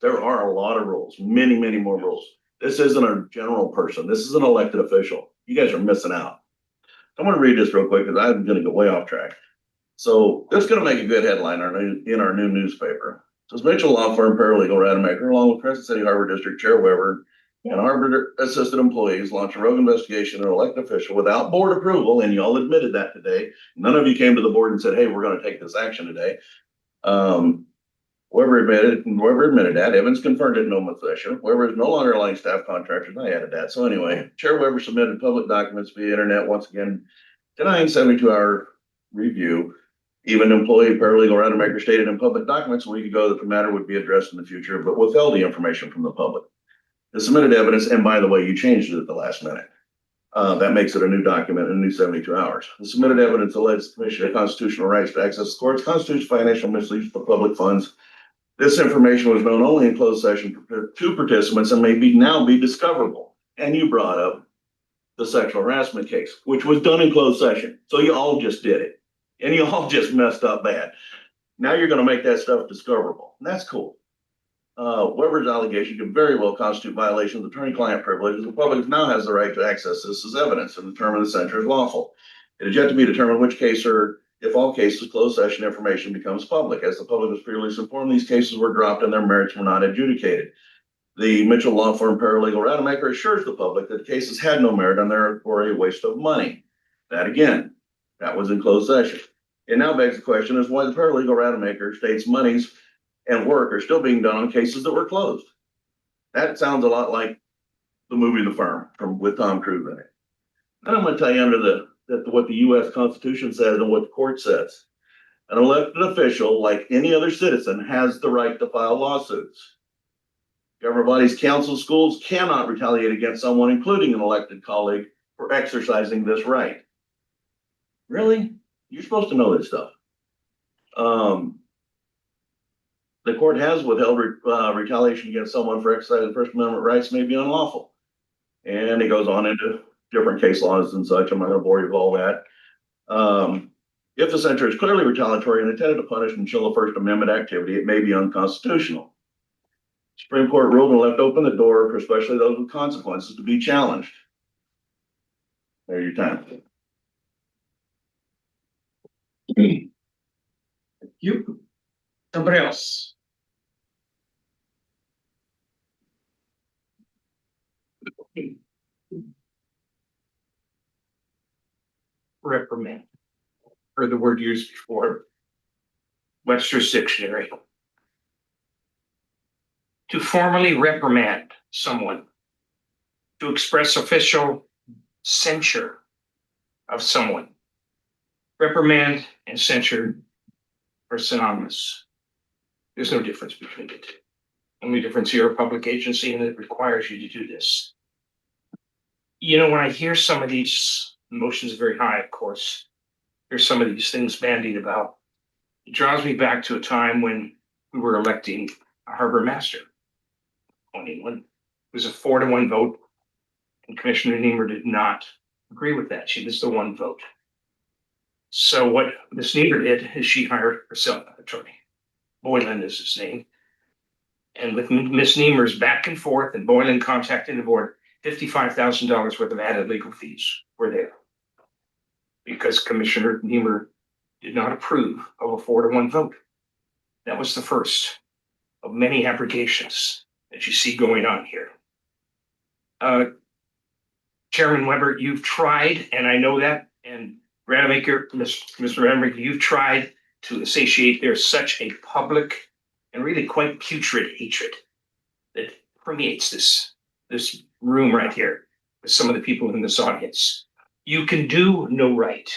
a lot of rules, many, many more rules. This isn't a general person. This is an elected official. You guys are missing out. I'm going to read this real quick because I'm going to go way off track. So this is going to make a good headline in our new newspaper. It says Mitchell Law Firm Paralegal Rademacher, along with Crescent City Harbor District Chair Weber and Harbor Assistant employees, launch a rogue investigation of an elected official without board approval. And you all admitted that today. None of you came to the board and said, hey, we're going to take this action today. Weber admitted that. Evans confirmed it in no session. Weber is no longer allowing staff contractors. I added that. So anyway, Chair Weber submitted public documents via internet, once again, denying 72-hour review. Even employee paralegal Rademacher stated in public documents a week ago that the matter would be addressed in the future, but withheld the information from the public. The submitted evidence, and by the way, you changed it at the last minute. That makes it a new document in a new 72 hours. The submitted evidence alleges the Commission of Constitutional Rights to access the courts constitutes financial misuse of public funds. This information was known only in closed session to participants and may now be discoverable. And you brought up the sexual harassment case, which was done in closed session. So you all just did it. And you all just messed up bad. Now you're going to make that stuff discoverable. And that's cool. Weber's allegation could very well constitute violations of attorney-client privileges. The public now has the right to access this as evidence and determine the censure is lawful. It is yet to be determined which case or if all cases closed session information becomes public. As the public was previously informed, these cases were dropped and their merits were not adjudicated. The Mitchell Law Firm Paralegal Rademacher assures the public that the cases had no merit and therefore a waste of money. That again, that was in closed session. It now begs the question is why the paralegal Rademacher states monies and work are still being done on cases that were closed. That sounds a lot like the movie The Firm with Tom Cruise in it. And I'm going to tell you what the U.S. Constitution says and what the court says. An elected official, like any other citizen, has the right to file lawsuits. Government bodies, councils, schools cannot retaliate against someone, including an elected colleague, for exercising this right. Really? You're supposed to know this stuff. the court has withheld retaliation against someone for exercising First Amendment rights may be unlawful. And it goes on into different case laws and such. I'm not gonna bore you with all that. If the censure is clearly retaliatory and intended to punish and chill the First Amendment activity, it may be unconstitutional. Supreme Court ruled and left open the door for especially those with consequences to be challenged. There's your time. You, somebody else. Reprimand. Heard the word used before. Webster's Dictionary. To formally reprimand someone. To express official censure of someone. Reprimand and censure are synonymous. There's no difference between the two. Only difference here, a public agency, and it requires you to do this. You know, when I hear some of these, emotions very high, of course, here's some of these things bandied about. It draws me back to a time when we were electing a harbor master. Only one. It was a 4-1 vote, and Commissioner Nehmer did not agree with that. She was the one vote. So what Ms. Nehmer did is she hired herself an attorney. Boylan is his name. And with Ms. Nehmer's back and forth and Boylan contacting the board, $55,000 worth of added legal fees were there. Because Commissioner Nehmer did not approve of a 4-1 vote. That was the first of many abrogations that you see going on here. Chairman Weber, you've tried, and I know that, and Rademacher, Mr. Rademacher, you've tried to satiate. There's such a public and really quite putrid hatred that permeates this room right here with some of the people in this audience. You can do no right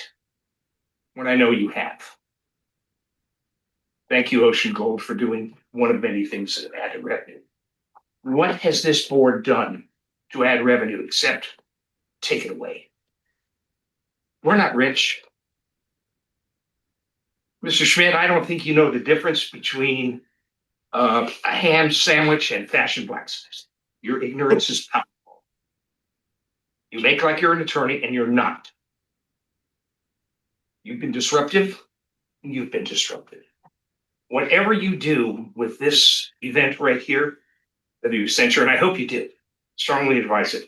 when I know you have. Thank you, Ocean Gold, for doing one of many things that have added revenue. What has this board done to add revenue except take it away? We're not rich. Mr. Schmidt, I don't think you know the difference between a ham sandwich and fashion blacksmith. Your ignorance is powerful. You make like you're an attorney and you're not. You've been disruptive and you've been disrupted. Whatever you do with this event right here, that you censure, and I hope you did, strongly advise it.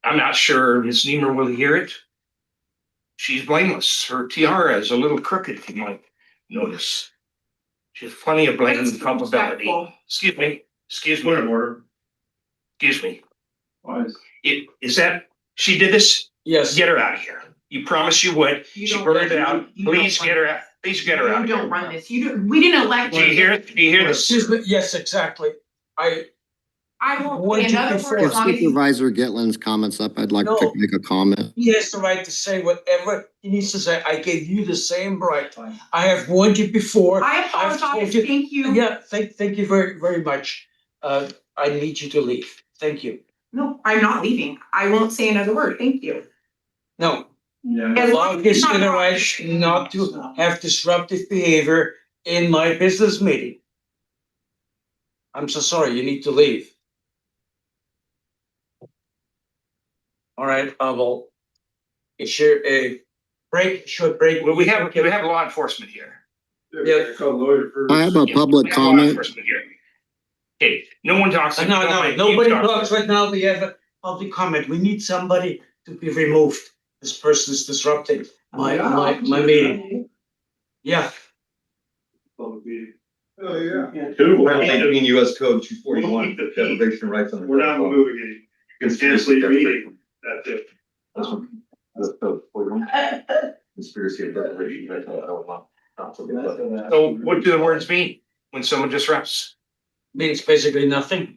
I'm not sure Ms. Nehmer will hear it. She's blameless. Her tiara is a little crooked, you might notice. She has plenty of blame and culpability. Excuse me. Excuse me. Point of order. Excuse me. Why? Is that, she did this? Yes. Get her out of here. You promised you would. You She don't- burned it out. you don't Please run get her out. Please get her out. You don't run this. You don't, we didn't elect Do you hear it? Do you hear this? Excuse me, yes, exactly. I won't Would say you another prefer- word as long as you. Supervisor Gitlin's comments up, I'd like No. to make a comment. He has the right to say whatever he needs to say. I gave you the same right. I have warned you before. I I've told apologize. you- Thank you. Yeah, thank you very, very much. I need you to leave. Thank you. No, I'm not leaving. I won't say another word. Thank you. No, As long allow as this it's not in the wrong. right not to have disruptive behavior in my business meeting. I'm so sorry, you need to leave. All right, I will issue a short break. Well, we have law enforcement here. Yeah. I have a public We have law comment. enforcement here. Okay, no one talks. No, Nobody nobody talks. talks right now. We have a public comment. We need somebody to be removed. This person is disrupting my meeting. Yeah. Oh, Two. Violating US Code 241, deprivation of rights on the. We're not moving it. You can cancel your meeting. That's it. US Code 41. Conspiracy of deprivation of rights on the. So what do the words mean when someone disrupts? Means basically nothing.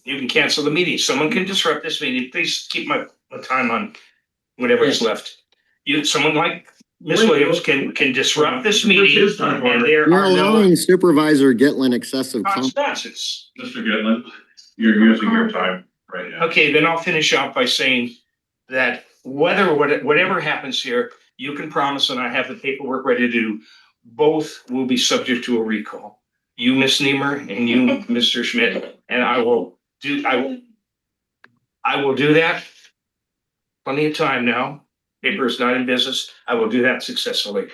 You can cancel the meeting. Someone can disrupt this meeting. Please keep my time on whatever is left. Someone like Ms. Williams can disrupt this meeting and there You're are no allowing Supervisor Gitlin excessive comment. consequences. Mr. Gitlin, you're using your time right now. Okay, then I'll finish out by saying that whatever happens here, you can promise, and I have the paperwork ready to do, both will be subject to a recall. you, Miss Nehmer, and you, Mr. Schmidt, and I will do that. Plenty of time now. Paper is not in business. I will do that successfully.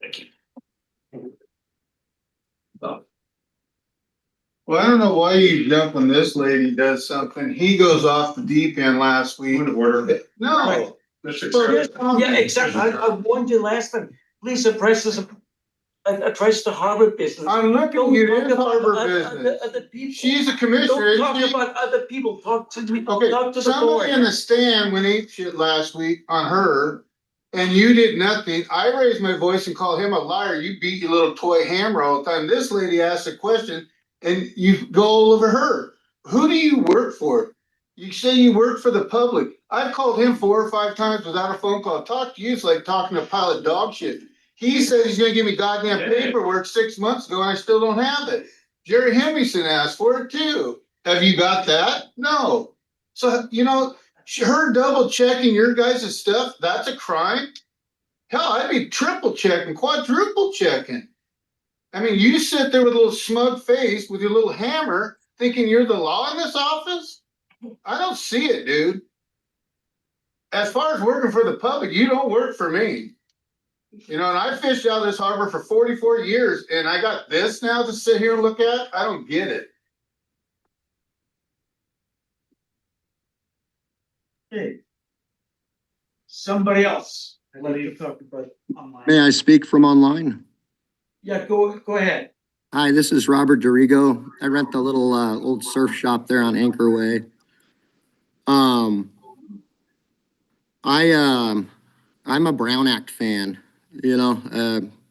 Thank you. Well, I don't know why you jump when this lady does something. He goes off the deep end last week. Point of order. No. Mr. Well, Chairman. Yeah, exactly. I warned you last time. Please address the harbor business. I'm looking at Don't his talk about harbor business. Other people. She's a commissioner. Don't talk isn't she? about other people. Talk to me. Okay, Talk to the somebody board. in the stand went ape shit last week on her. And you did nothing. I raised my voice and called him a liar. You beat your little toy hammer all the time. This lady asked a question and you go all over her. Who do you work for? You say you work for the public. I've called him 4 or 5 times without a phone call. Talk to you, it's like talking to a pile of dog shit. He says he's gonna give me goddamn paperwork 6 months ago and I still don't have it. Jerry Hemmingson asked for it too. Have you got that? No. So, you know, her double checking your guys' stuff, that's a crime. Hell, I'd be triple checking, quadruple checking. I mean, you sit there with a little smug face with your little hammer thinking you're the law in this office? I don't see it, dude. As far as working for the public, you don't work for me. You know, and I fished out of this harbor for 44 years and I got this now to sit here and look at? I don't get it. Okay. Somebody else. I want to talk about online. May I speak from online? Yeah, go ahead. Hi, this is Robert Dorigo. I rent the little old surf shop there on Anchor Way. I'm a Brown Act fan. You know,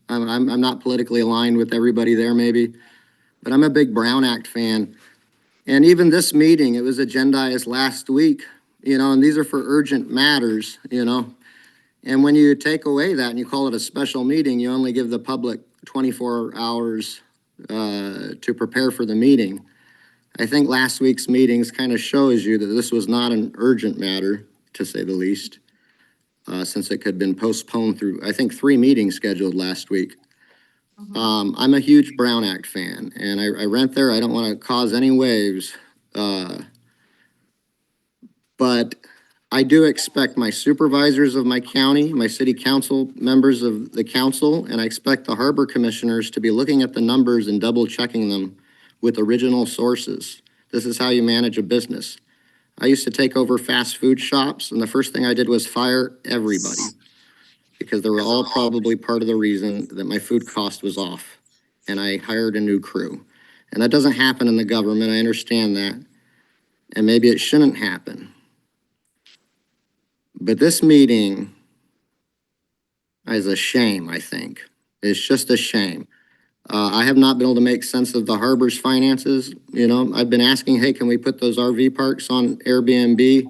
I'm not politically aligned with everybody there maybe, but I'm a big Brown Act fan. And even this meeting, it was agendized last week, you know, and these are for urgent matters, you know. And when you take away that and you call it a special meeting, you only give the public 24 hours to prepare for the meeting. I think last week's meetings kind of shows you that this was not an urgent matter, to say the least, since it could have been postponed through, I think, 3 meetings scheduled last week. I'm a huge Brown Act fan, and I rent there. I don't want to cause any waves, but I do expect my supervisors of my county, my city council, members of the council, and I expect the harbor commissioners to be looking at the numbers and double checking them with original sources. This is how you manage a business. I used to take over fast food shops, and the first thing I did was fire everybody because they were all probably part of the reason that my food cost was off, and I hired a new crew. And that doesn't happen in the government, I understand that, and maybe it shouldn't happen. But this meeting is a shame, I think. It's just a shame. I have not been able to make sense of the harbor's finances. You know, I've been asking, hey, can we put those RV parks on Airbnb?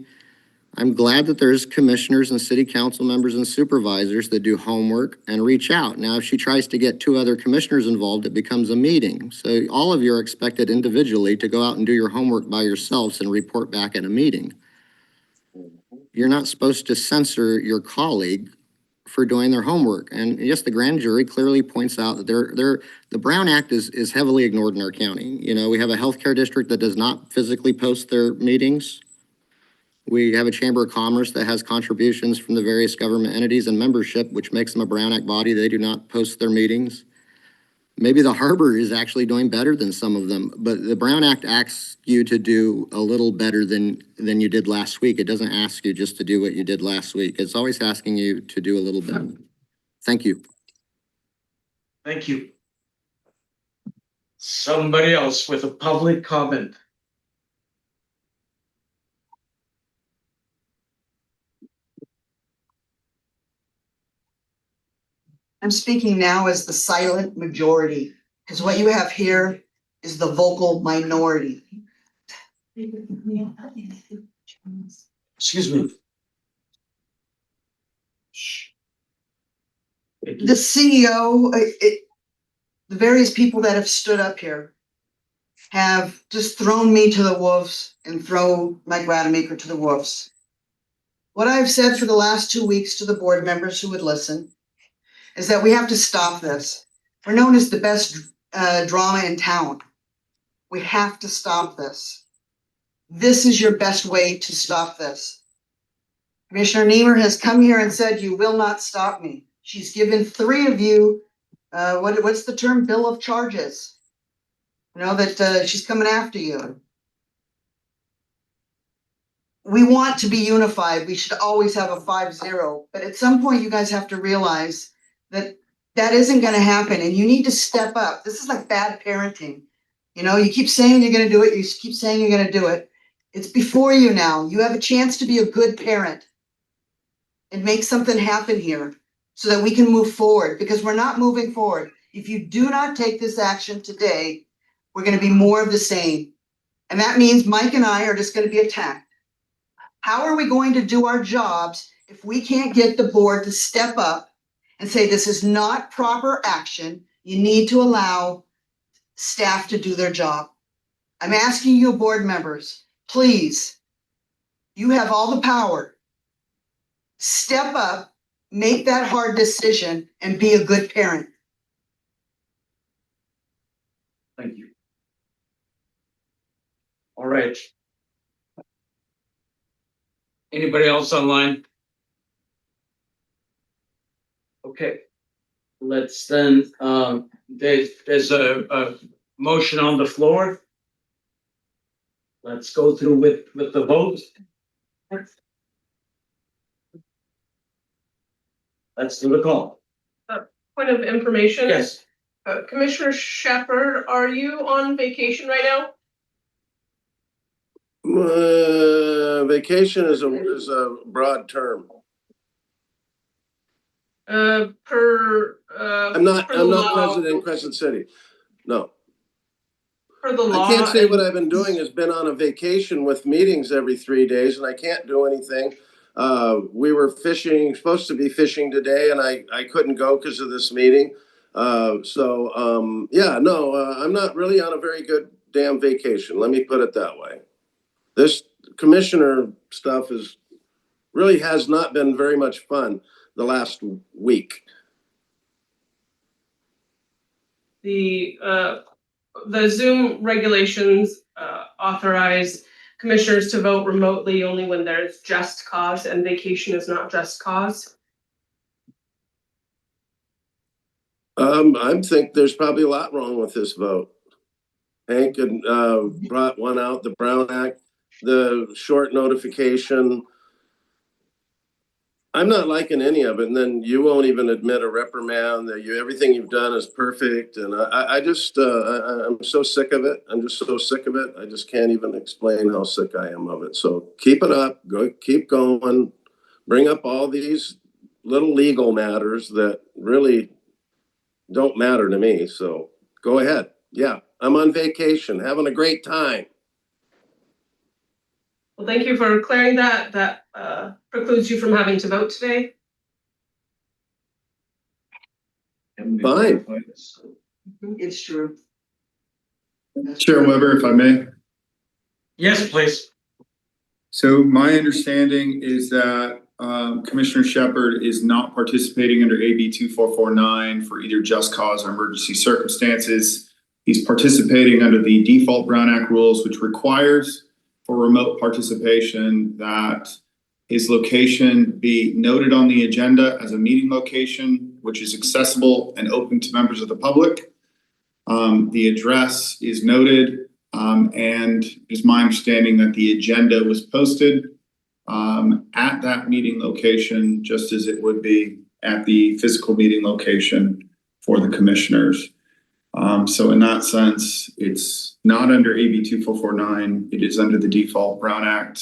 I'm glad that there's commissioners and city council members and supervisors that do homework and reach out. Now, if she tries to get 2 other commissioners involved, it becomes a meeting. So all of you are expected individually to go out and do your homework by yourselves and report back at a meeting. You're not supposed to censor your colleague for doing their homework. And yes, the grand jury clearly points out that the Brown Act is heavily ignored in our county. You know, we have a healthcare district that does not physically post their meetings. We have a Chamber of Commerce that has contributions from the various government entities and membership, which makes them a Brown Act body. They do not post their meetings. Maybe the harbor is actually doing better than some of them, but the Brown Act asks you to do a little better than you did last week. It doesn't ask you just to do what you did last week. It's always asking you to do a little better. Thank you. Thank you. Somebody else with a public comment. I'm speaking now as the silent majority, because what you have here is the vocal minority. Excuse me. The CEO, the various people that have stood up here have just thrown me to the wolves and throw Mike Rademacher to the wolves. What I've said for the last 2 weeks to the board members who would listen is that we have to stop this. We're known as the best drama in town. We have to stop this. This is your best way to stop this. Commissioner Nehmer has come here and said, you will not stop me. She's given 3 of you, what's the term, bill of charges? You know, that she's coming after you. We want to be unified. We should always have a 5-0, but at some point you guys have to realize that that isn't gonna happen and you need to step up. This is like bad parenting. You know, you keep saying you're gonna do it, you keep saying you're gonna do it. It's before you now. You have a chance to be a good parent and make something happen here so that we can move forward, because we're not moving forward. If you do not take this action today, we're gonna be more of the same. And that means Mike and I are just gonna be attacked. How are we going to do our jobs if we can't get the board to step up and say, this is not proper action? You need to allow staff to do their job. I'm asking you, board members, please, you have all the power. Step up, make that hard decision, and be a good parent. Thank you. All right. Anybody else online? Okay. Let's then, there's a motion on the floor. Let's go through with the vote. Let's do the call. Point of information. Yes. Commissioner Shepherd, are you on vacation right now? Vacation is a broad term. I'm not present in Crescent City. No. Per the law. I can't say what I've been doing is been on a vacation with meetings every 3 days and I can't do anything. We were supposed to be fishing today and I couldn't go because of this meeting. I'm not really on a very good damn vacation. Let me put it that way. This commissioner stuff really has not been very much fun the last week. The Zoom regulations authorize commissioners to vote remotely only when there's just cause, and vacation is not just cause. I think there's probably a lot wrong with this vote. Hank brought one out, the Brown Act, the short notification. I'm not liking any of it, and then you won't even admit a reprimand. That everything you've done is perfect, and I'm so sick of it. I'm just so sick of it. I just can't even explain how sick I am of it. So keep it up. Keep going. Bring up all these little legal matters that really don't matter to me. So go ahead. Yeah, I'm on vacation, having a great time. Well, thank you for clearing that. That precludes you from having to vote today. Fine. It's true. Chair Weber, if I may. Yes, please. So my understanding is that Commissioner Shepherd is not participating under AB 2449 for either just cause or emergency circumstances. He's participating under the default Brown Act rules, which requires for remote participation that his location be noted on the agenda as a meeting location, which is accessible and open to members of the public. The address is noted, and it is my understanding that the agenda was posted at that meeting location, just as it would be at the physical meeting location for the commissioners. So in that sense, it's not under AB 2449. It is under the default Brown Act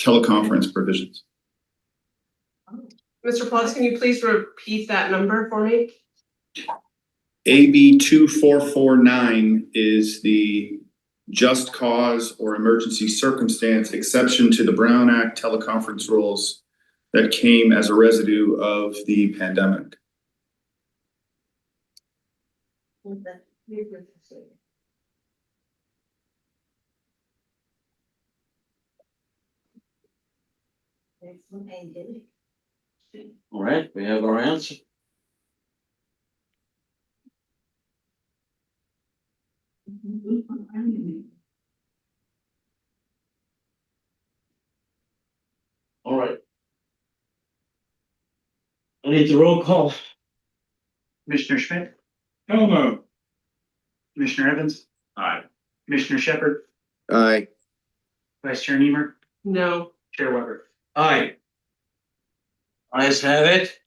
teleconference provisions. Mr. Plotz, can you please repeat that number for me? AB 2449 is the just cause or emergency circumstance exception to the Brown Act teleconference rules that came as a residue of the pandemic. All right, we have our answer. All right. I need the roll call. Commissioner Schmidt? No. Commissioner Evans? Aye. Commissioner Shepherd? Aye. Vice Chair Nehmer? No. Chair Weber? Aye. Ayes have it.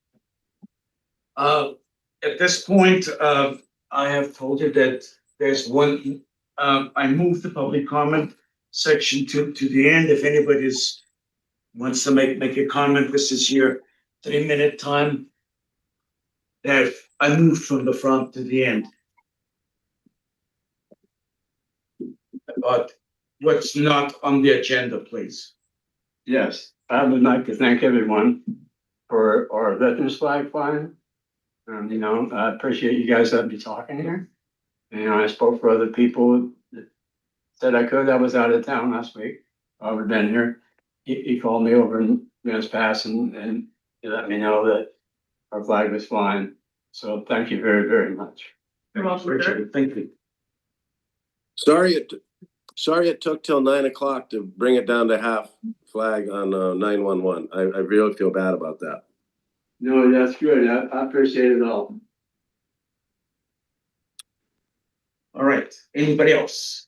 At this point, I have told you that there's one, I moved the public comment section to the end. If anybody's wants to make a comment, this is your 3-minute time. That I moved from the front to the end. But what's not on the agenda, please? Yes, I would like to thank everyone for our Veterans Flag Flying. I appreciate you guys letting me talking here. I spoke for other people that said I could. I was out of town last week. I would have been here. He called me over in Grants Pass and he let me know that our flag was flying. So thank you very, very much. You're welcome, Appreciate sir. it. Thank you. Sorry it took till 9 o'clock to bring it down to half flag on 911. I really feel bad about that. No, that's good. I appreciate it all. All right, anybody else?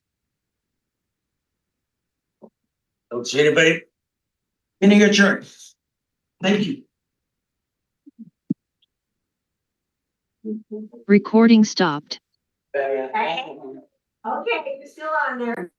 Don't see anybody? Meeting adjourned. Thank you. Recording stopped. Okay, you're still on there.